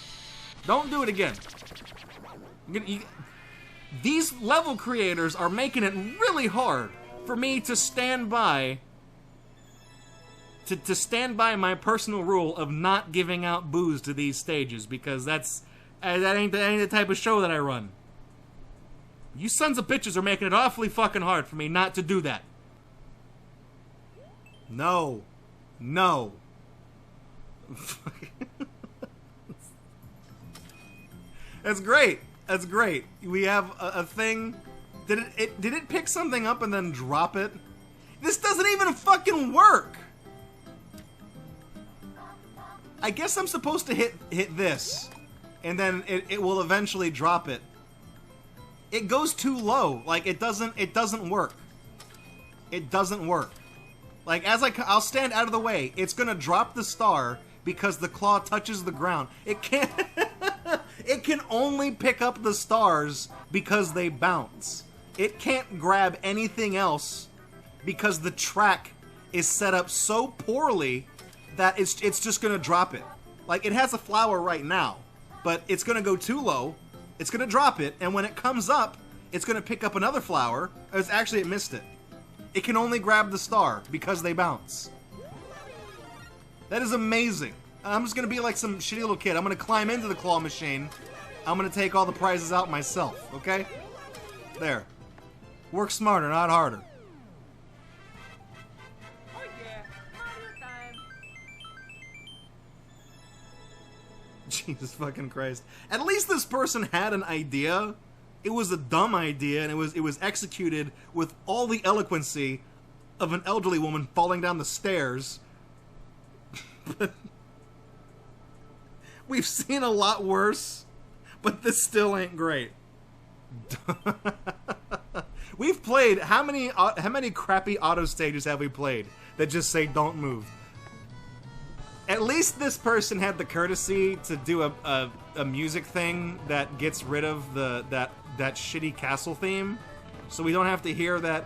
Don't do it again. These level creators are making it really hard for me to stand by to stand by my personal rule of not giving out booze to these stages, because that ain't the type of show that I run. You sons of bitches are making it awfully fucking hard for me not to do that. No. No. That's great. That's great. We have a thing. Did it pick something up and then drop it? This doesn't even fucking work. I guess I'm supposed to hit this, and then it will eventually drop it. It goes too low. Like, it doesn't work. It doesn't work. Like, I'll stand out of the way. It's gonna drop the star because the claw touches the ground. It can't. It can only pick up the stars because they bounce. It can't grab anything else because the track is set up so poorly that it's just gonna drop it. Like, it has a flower right now, but it's gonna go too low. It's gonna drop it, and when it comes up, it's gonna pick up another flower. It missed it. It can only grab the star because they bounce. That is amazing. I'm just gonna be like some shitty little kid. I'm gonna climb into the claw machine. I'm gonna take all the prizes out myself, okay? There. Work smarter, not harder. Oh yeah, Mario time. Jesus fucking Christ. At least this person had an idea. It was a dumb idea, and it was executed with all the eloquency of an elderly woman falling down the stairs. But we've seen a lot worse, but this still ain't great. We've played, how many crappy auto stages have we played that just say don't move? At least this person had the courtesy to do a music thing that gets rid of that shitty castle theme, so we don't have to hear that.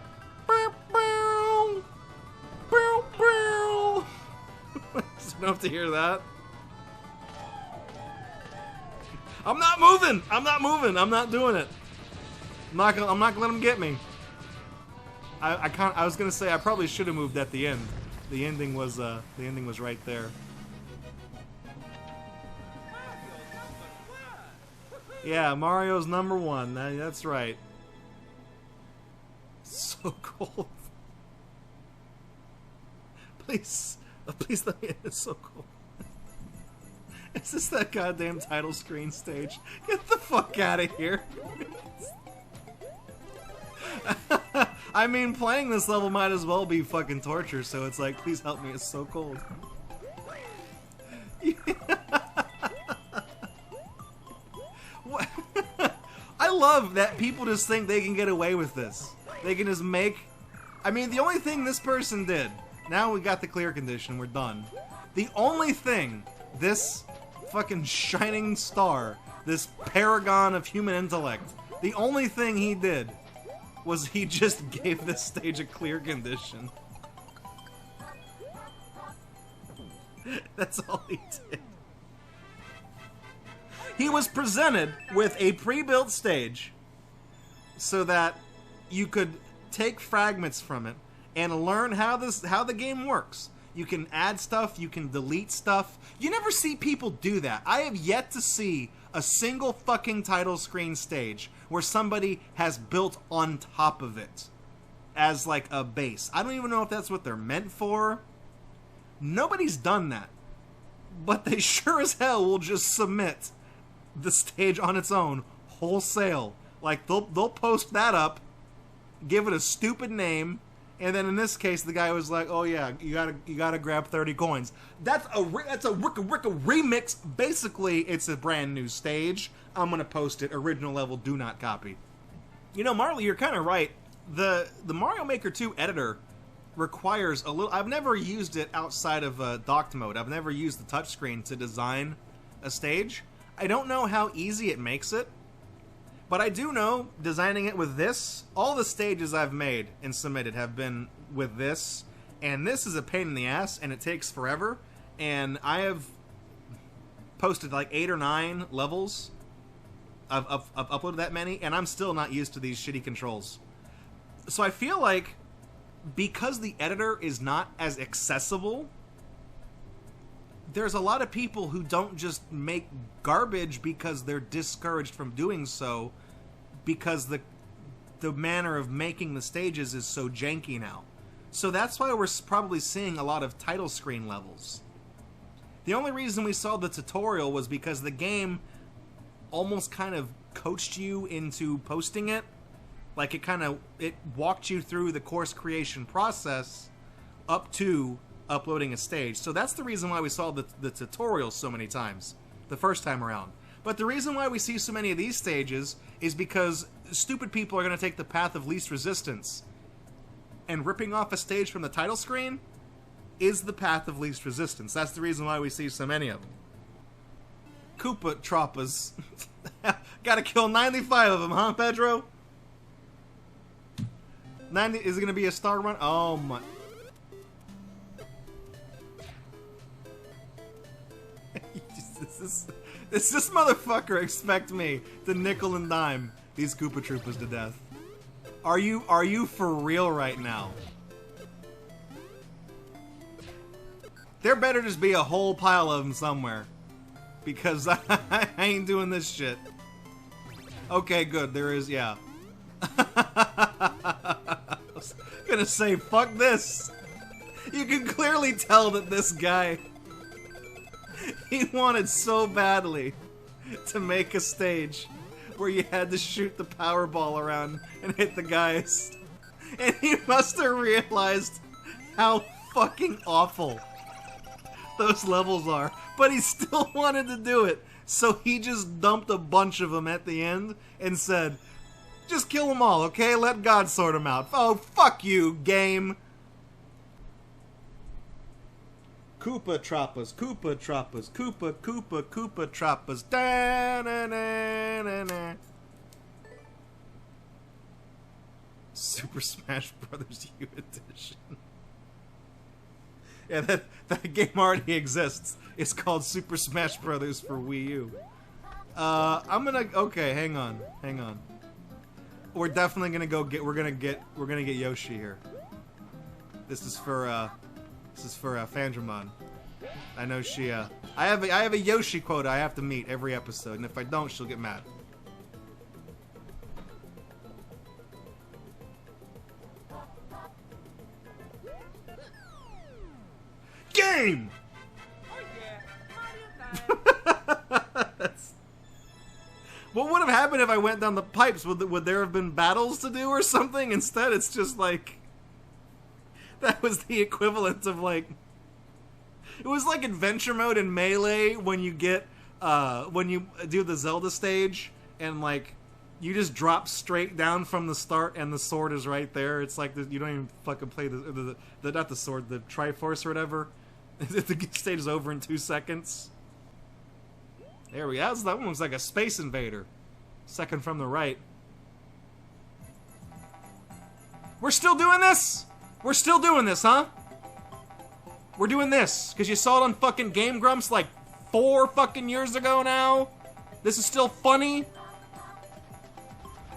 So we don't have to hear that. I'm not moving. I'm not moving. I'm not doing it. I'm not gonna let him get me. I was gonna say I probably should have moved at the end. The ending was right there. Yeah, Mario's #1. That's right. So cold. Please let me in. It's so cold. Is this that goddamn title screen stage? Get the fuck out of here. I mean, playing this level might as well be fucking torture, so it's like, please help me, it's so cold. What? I love that people just think they can get away with this. They can just make... I mean, the only thing this person did... Now we got the clear condition, we're done. The only thing this fucking shining star, this paragon of human intellect, the only thing he did was he just gave this stage a clear condition. That's all he did. He was presented with a pre-built stage so that you could take fragments from it and learn how the game works. You can add stuff, you can delete stuff. You never see people do that. I have yet to see a single fucking title screen stage where somebody has built on top of it. as like a base. I don't even know if that's what they're meant for. Nobody's done that. But they sure as hell will just submit the stage on its own, wholesale. Like, they'll post that up, give it a stupid name, and then in this case, the guy was like, "Oh yeah, you gotta grab 30 coins." That's a Ricka remix. Basically, it's a brand new stage. I'm gonna post it. Original level, do not copy. You know, Marley, you're kind of right. The Mario Maker 2 editor requires a little... I've never used it outside of docked mode. I've never used the touchscreen to design a stage. I don't know how easy it makes it, but I do know designing it with this, all the stages I've made and submitted have been with this, and this is a pain in the ass, and it takes forever, and I have posted like 8 or 9 levels. I've uploaded that many, and I'm still not used to these shitty controls. So I feel like because the editor is not as accessible, there's a lot of people who don't just make garbage because they're discouraged from doing so because the manner of making the stages is so janky now. So that's why we're probably seeing a lot of title screen levels. The only reason we saw the tutorial was because the game almost kind of coached you into posting it. Like, it walked you through the course creation process up to uploading a stage. So that's the reason why we saw the tutorial so many times the first time around. But the reason why we see so many of these stages is because stupid people are going to take the path of least resistance. And ripping off a stage from the title screen is the path of least resistance. That's the reason why we see so many of them. Koopa Troppas. Gotta kill 95 of them, huh, Pedro? 90, is it gonna be a star run? Oh my. Does this motherfucker expect me to nickel and dime these Koopa Troopas to death? Are you for real right now? There better just be a whole pile of them somewhere. Because I ain't doing this shit. Okay, good. There is, yeah. I was gonna say, fuck this. You can clearly tell that this guy, he wanted so badly to make a stage where you had to shoot the power ball around and hit the guys. And he must have realized how fucking awful those levels are. But he still wanted to do it. So he just dumped a bunch of them at the end and said, just kill them all, okay? Let God sort them out. Oh, fuck you, game. Koopa Troppas, Koopa Troppas, Koopa Troppas. Da-na-na-na-na. Super Smash Brothers U Edition. Yeah, that game already exists. It's called Super Smash Brothers for Wii U. Okay, hang on. We're definitely gonna go get. We're gonna get Yoshi here. This is for Fandramon. I know she. I have a Yoshi quota I have to meet every episode, and if I don't, she'll get mad. Game. Oh yeah, Mario time. What would have happened if I went down the pipes? Would there have been battles to do or something? Instead, it's just like... That was the equivalent of like... It was like adventure mode in Melee when you get... when you do the Zelda stage and like... You just drop straight down from the start and the sword is right there. It's like you don't even fucking play the not the sword, the Triforce or whatever. The stage is over in 2 seconds. There we go. That one was like a Space Invader. Second from the right. We're still doing this? We're still doing this, huh? We're doing this because you saw it on fucking Game Grumps like 4 fucking years ago now? This is still funny?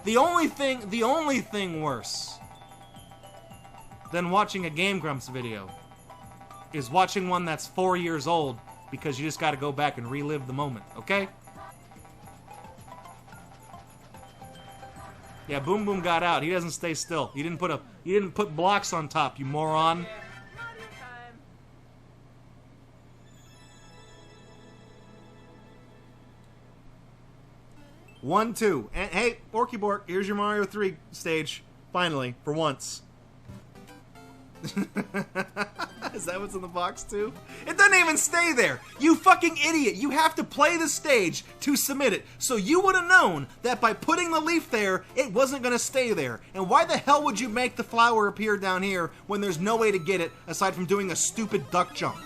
The only thing worse than watching a Game Grumps video is watching one that's 4 years old because you just gotta go back and relive the moment, okay? Yeah, Boom Boom got out. He doesn't stay still. You didn't put blocks on top, you moron. Yeah, Mario time. 1, 2. And hey, Borky Bork, here's your Mario 3 stage. Finally, for once. Is that what's in the box too? It doesn't even stay there! You fucking idiot! You have to play the stage to submit it. So you would have known that by putting the leaf there, it wasn't gonna stay there. And why the hell would you make the flower appear down here when there's no way to get it aside from doing a stupid duck jump?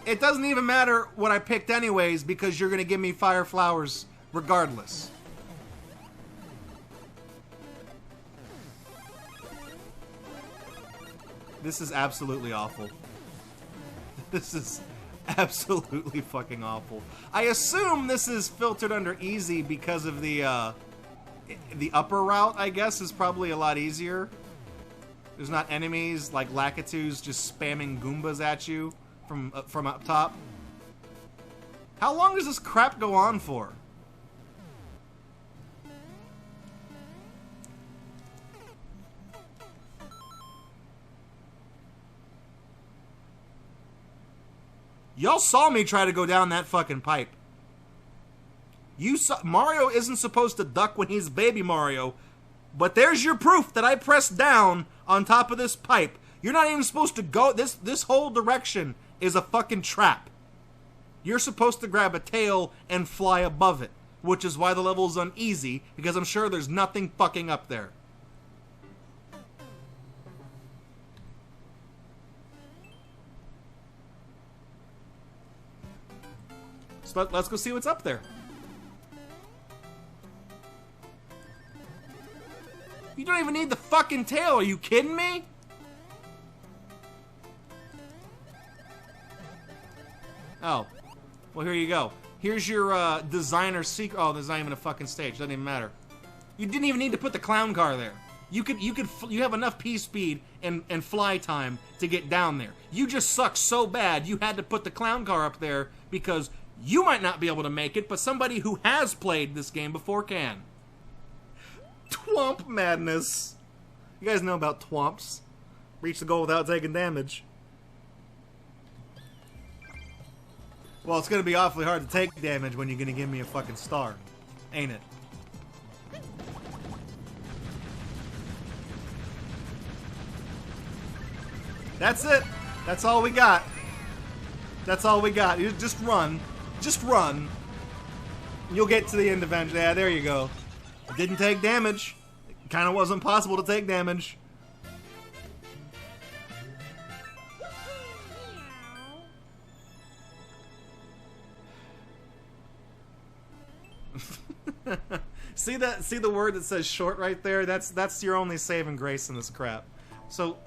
It doesn't even matter what I picked anyways, because you're gonna give me fire flowers regardless. This is absolutely awful. This is absolutely fucking awful. I assume this is filtered under easy because of the upper route, I guess, is probably a lot easier. There's not enemies like Lakitus just spamming Goombas at you from up top. How long does this crap go on for? Y'all saw me try to go down that fucking pipe. You saw Mario isn't supposed to duck when he's baby Mario, but there's your proof that I pressed down on top of this pipe. You're not even supposed to go this whole direction is a fucking trap. You're supposed to grab a tail and fly above it, which is why the level's uneasy, because I'm sure there's nothing fucking up there. So let's go see what's up there. You don't even need the fucking tail, are you kidding me? Oh. Well, here you go. Here's your designer secret. Oh, there's not even a fucking stage. Doesn't even matter. You didn't even need to put the clown car there. You have enough P speed and fly time to get down there. You just suck so bad you had to put the clown car up there because you might not be able to make it, but somebody who has played this game before can. Twomp madness. You guys know about twomps. Reach the goal without taking damage. Well, it's gonna be awfully hard to take damage when you're gonna give me a fucking star. Ain't it? That's it. That's all we got. That's all we got. You just run. Just run. You'll get to the end eventually. Yeah, there you go. It didn't take damage. It kind of wasn't possible to take damage. See that? See the word that says short right there? That's your only saving grace in this crap. So,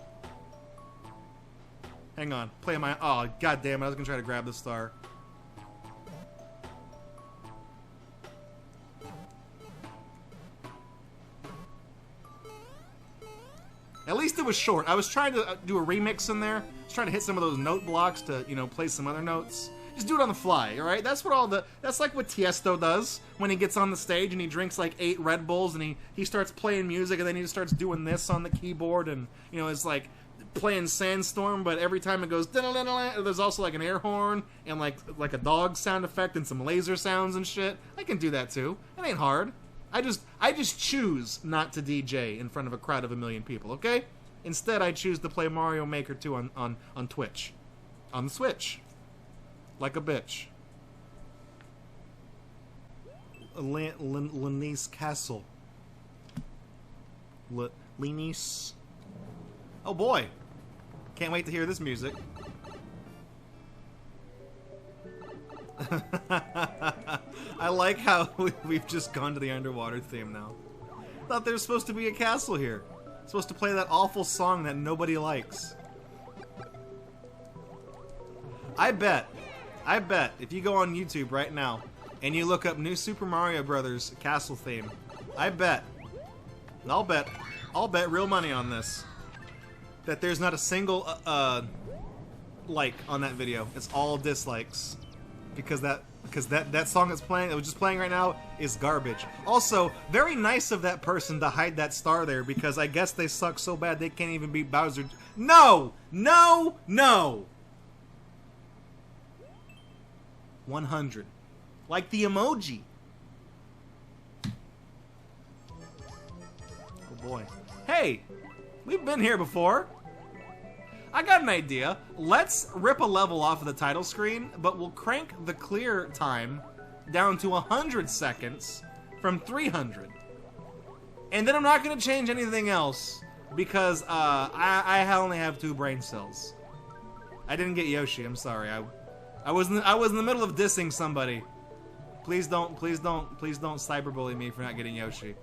hang on. Play my. Oh, god damn it! I was gonna try to grab the star. At least it was short. I was trying to do a remix in there. I was trying to hit some of those note blocks to, you know, play some other notes. Just do it on the fly, alright? That's what that's like what Tiesto does when he gets on the stage and he drinks like 8 Red Bulls and he starts playing music and then he just starts doing this on the keyboard and, you know, it's like playing Sandstorm, but every time it goes there's also like an air horn and like a dog sound effect and some laser sounds and shit. I can do that too. It ain't hard. I just choose not to DJ in front of a crowd of 1 million people, okay? Instead, I choose to play Mario Maker 2 on Twitch. On the Switch. Like a bitch. Lenice Castle. Lenice. Oh boy. Can't wait to hear this music. I like how we've just gone to the underwater theme now. Thought there was supposed to be a castle here. Supposed to play that awful song that nobody likes. I bet if you go on YouTube right now and you look up New Super Mario Brothers castle theme, I'll bet real money on this that there's not a single like on that video. It's all dislikes because that Because that song that's playing, that was just playing right now, is garbage. Also, very nice of that person to hide that star there, because I guess they suck so bad they can't even beat Bowser. No! No! No! 100. Like the emoji. Oh boy. Hey! We've been here before. I got an idea. Let's rip a level off of the title screen, but we'll crank the clear time down to 100 seconds from 300. And then I'm not going to change anything else because I only have 2 brain cells. I didn't get Yoshi. I'm sorry. I was in the middle of dissing somebody. Please don't cyberbully me for not getting Yoshi.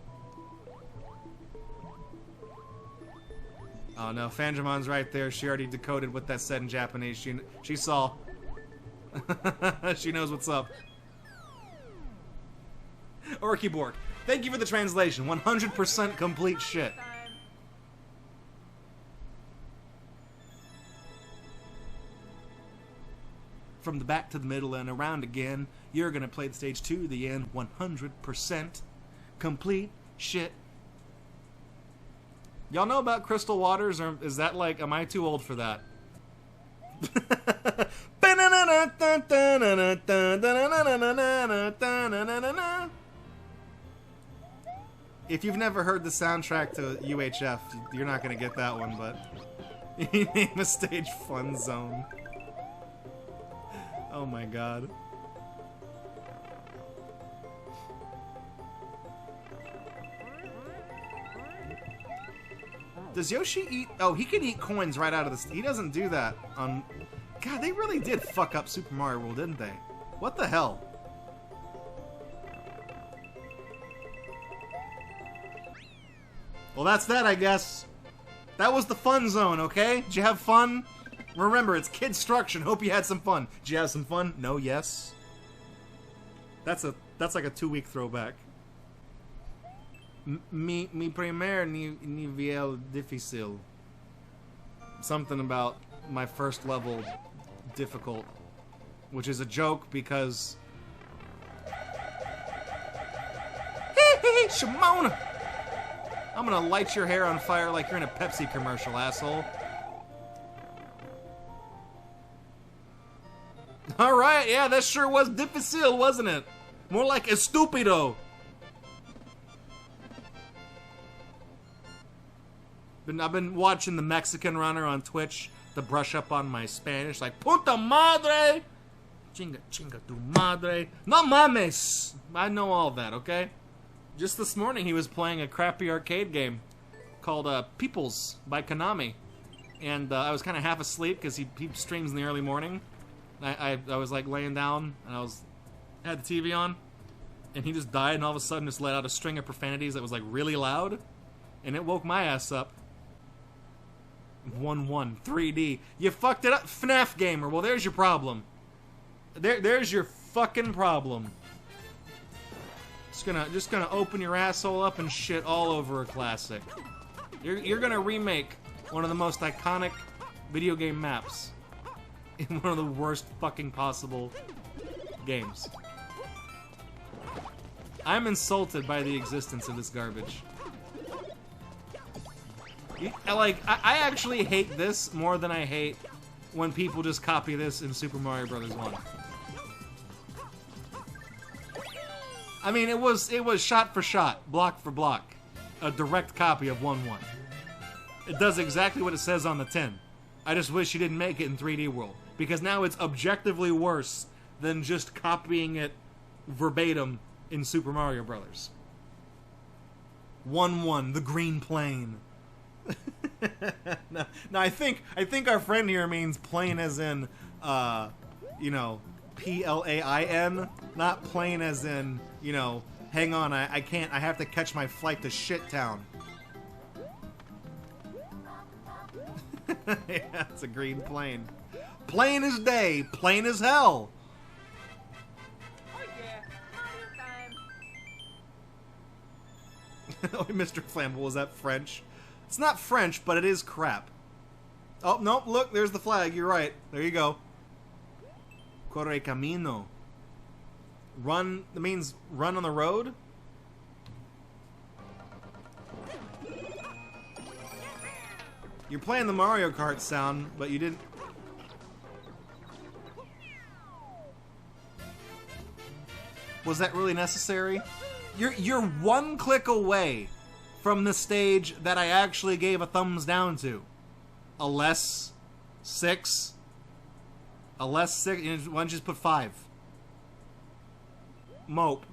Oh no, Fandramon's right there. She already decoded what that said in Japanese. She saw. She knows what's up. Orky thank you for the translation. 100% complete shit. From the back to the middle and around again. You're gonna play the stage to the end. 100% complete shit. Y'all know about crystal waters, or is that like, am I too old for that? If you've never heard the soundtrack to UHF, you're not gonna get that one, but you name a stage Fun Zone. Oh my god. Does Yoshi eat... Oh, he can eat coins right out of this. He doesn't do that on... God, they really did fuck up Super Mario World, didn't they? What the hell? Well, that's that, I guess. That was the fun zone, okay? Did you have fun? Remember, it's Kidstruction. Hope you had some fun. Did you have some fun? No, yes. That's like a 2-week throwback. Mi primer nivel difícil. Something about my first level difficult. Which is a joke because... Hey, Shimona! I'm gonna light your hair on fire like you're in a Pepsi commercial, asshole. Alright, yeah, that sure was difficile, wasn't it? More like estupido. I've been watching the Mexican runner on Twitch to brush up on my Spanish, like, puta madre! Chinga tu madre. No mames! I know all that, okay? Just this morning he was playing a crappy arcade game called Peoples by Konami. And I was kind of half asleep because he streams in the early morning. I was like laying down and I had the TV on. And he just died and all of a sudden just let out a string of profanities that was like really loud. And it woke my ass up. 1-1, 3D. You fucked it up, FNAF gamer. Well, there's your problem. There's your fucking problem. Just gonna open your asshole up and shit all over a classic. You're gonna remake one of the most iconic video game maps in one of the worst fucking possible games. I'm insulted by the existence of this garbage. Like, I actually hate this more than I hate when people just copy this in Super Mario Bros. 1. I mean, it was shot for shot, block for block, a direct copy of 1-1. It does exactly what it says on the tin. I just wish you didn't make it in 3D World, because now it's objectively worse than just copying it verbatim in Super Mario Bros. 1-1, the Green Plane. No, I think our friend here means plane as in, you know, P-L-A-I-N, not plane as in, you know, hang on, I have to catch my flight to Shit Town. Yeah, it's a green plane. Plain as day, plain as hell. Oh yeah, Mario time. Oh, Mr. Flammable, is that French? It's not French, but it is crap. Oh, nope, look, there's the flag, you're right. There you go. Corre camino. Run, that means run on the road? You're playing the Mario Kart sound, but you didn't... Was that really necessary? You're one click away from the stage that I actually gave a thumbs down to. A less 6. A less 6. Why don't you just put 5? Mope.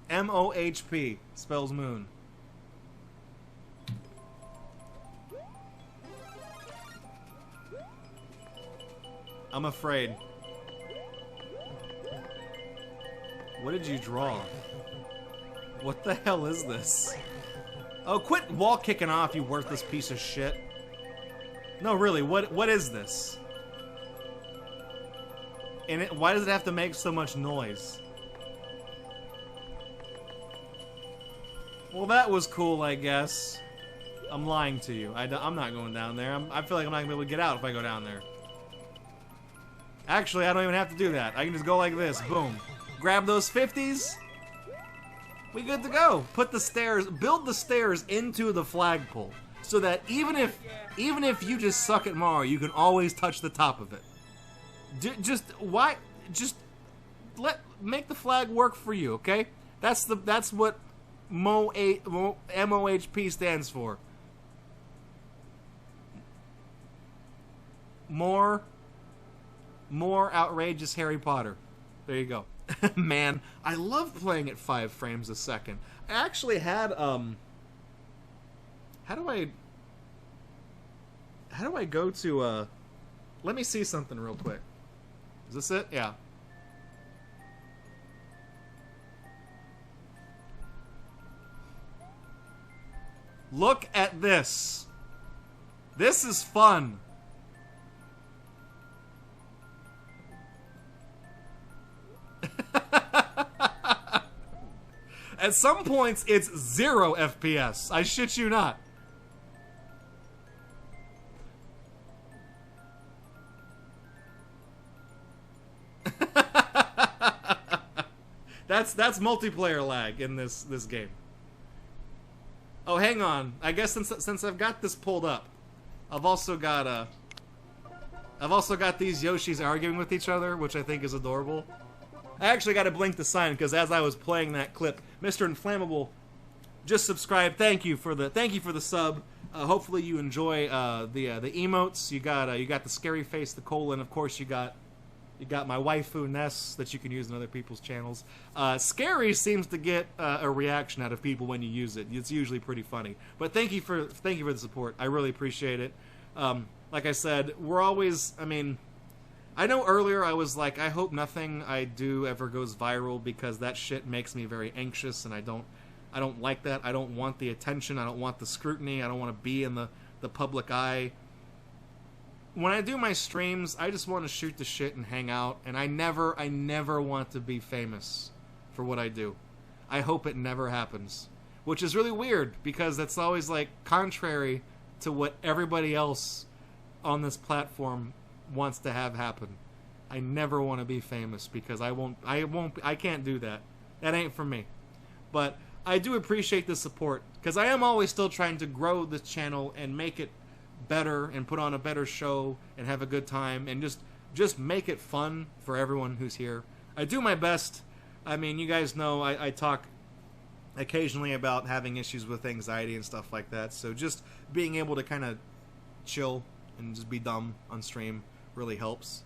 M-O-H-P. Spells moon. I'm afraid. What did you draw? What the hell is this? Oh, quit wall kicking off, you worthless piece of shit. No, really, what is this? And why does it have to make so much noise? Well, that was cool, I guess. I'm lying to you. I'm not going down there. I feel like I'm not going to be able to get out if I go down there. Actually, I don't even have to do that. I can just go like this. Boom. Grab those 50s. We good to go. Put the stairs, build the stairs into the flagpole, so that even if you just suck at Mario, you can always touch the top of it. Make the flag work for you, okay? That's what MOHP stands for. More outrageous Harry Potter. There you go. Man, I love playing at 5 frames a second. I actually had how do I go to let me see something real quick. Is this it? Yeah. Look at this. This is fun. At some points, it's 0 FPS. I shit you not. That's multiplayer lag in this game. Oh, hang on. I guess since I've got this pulled up, I've also got these Yoshis arguing with each other, which I think is adorable. I actually got to blink the sign because as I was playing that clip, Mr. Inflammable just subscribed. Thank you for the sub. Hopefully you enjoy the emotes. You got the scary face, the colon. Of course you got my waifu Ness that you can use in other people's channels. Scary seems to get a reaction out of people when you use it. It's usually pretty funny. But thank you for the support. I really appreciate it. Like I said, we're always. I mean, I know earlier I was like, I hope nothing I do ever goes viral because that shit makes me very anxious, and I don't like that. I don't want the attention. I don't want the scrutiny. I don't want to be in the public eye. When I do my streams, I just want to shoot the shit and hang out, and I never want to be famous for what I do. I hope it never happens, which is really weird because that's always like contrary to what everybody else on this platform wants to have happen. I never want to be famous because I can't do that. That ain't for me. But I do appreciate the support because I am always still trying to grow this channel and make it better and put on a better show and have a good time and just make it fun for everyone who's here. I do my best. I mean, you guys know I talk occasionally about having issues with anxiety and stuff like that, so just being able to kind of chill and just be dumb on stream really helps.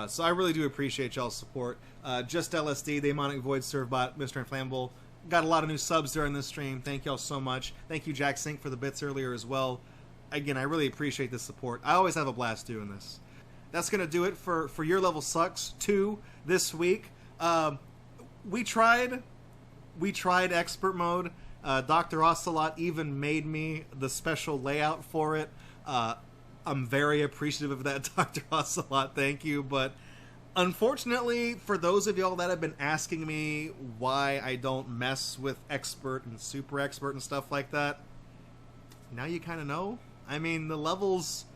So I really do appreciate y'all's support. Just LSD, the Demonic Void Servbot, Mr. Inflammable, got a lot of new subs during this stream. Thank y'all so much. Thank you, Jack Sink, for the bits earlier as well. Again, I really appreciate the support. I always have a blast doing this. That's going to do it for Your Level Sucks 2 this week. We tried expert mode. Dr. Ocelot even made me the special layout for it. I'm very appreciative of that, Dr. Ocelot. Thank you. But unfortunately, for those of y'all that have been asking me why I don't mess with expert and super expert and stuff like that, now you kind of know. I mean, the levels...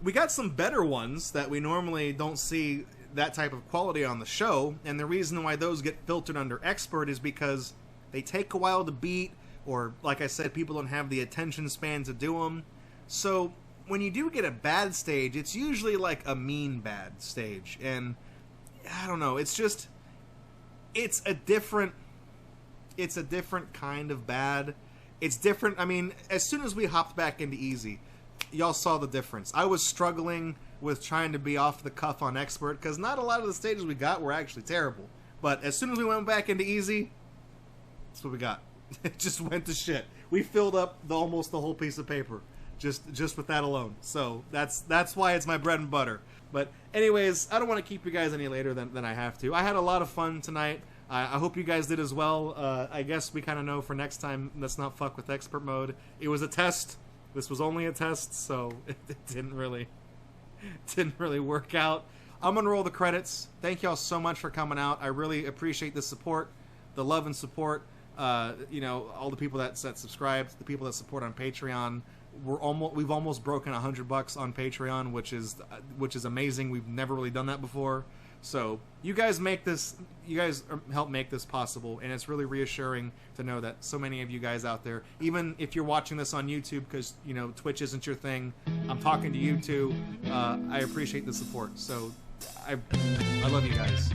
We got some better ones that we normally don't see that type of quality on the show, and the reason why those get filtered under expert is because they take a while to beat, or like I said, people don't have the attention span to do them. So when you do get a bad stage, it's usually like a mean bad stage, and I don't know, it's a different kind of bad. It's different. I mean, as soon as we hopped back into easy, y'all saw the difference. I was struggling with trying to be off the cuff on expert because not a lot of the stages we got were actually terrible. But as soon as we went back into easy, that's what we got. It just went to shit. We filled up almost the whole piece of paper just with that alone. So that's why it's my bread and butter. But anyways, I don't want to keep you guys any later than I have to. I had a lot of fun tonight. I hope you guys did as well. I guess we kind of know for next time, let's not fuck with expert mode. It was a test. This was only a test, so it didn't really work out. I'm gonna roll the credits. Thank y'all so much for coming out. I really appreciate the support, the love and support. You know, all the people that subscribed, the people that support on Patreon. We've almost broken $100 on Patreon, which is amazing. We've never really done that before. So you guys help make this possible, and it's really reassuring to know that so many of you guys out there, even if you're watching this on YouTube because, you know, Twitch isn't your thing, I'm talking to you too. I appreciate the support. So I love you guys.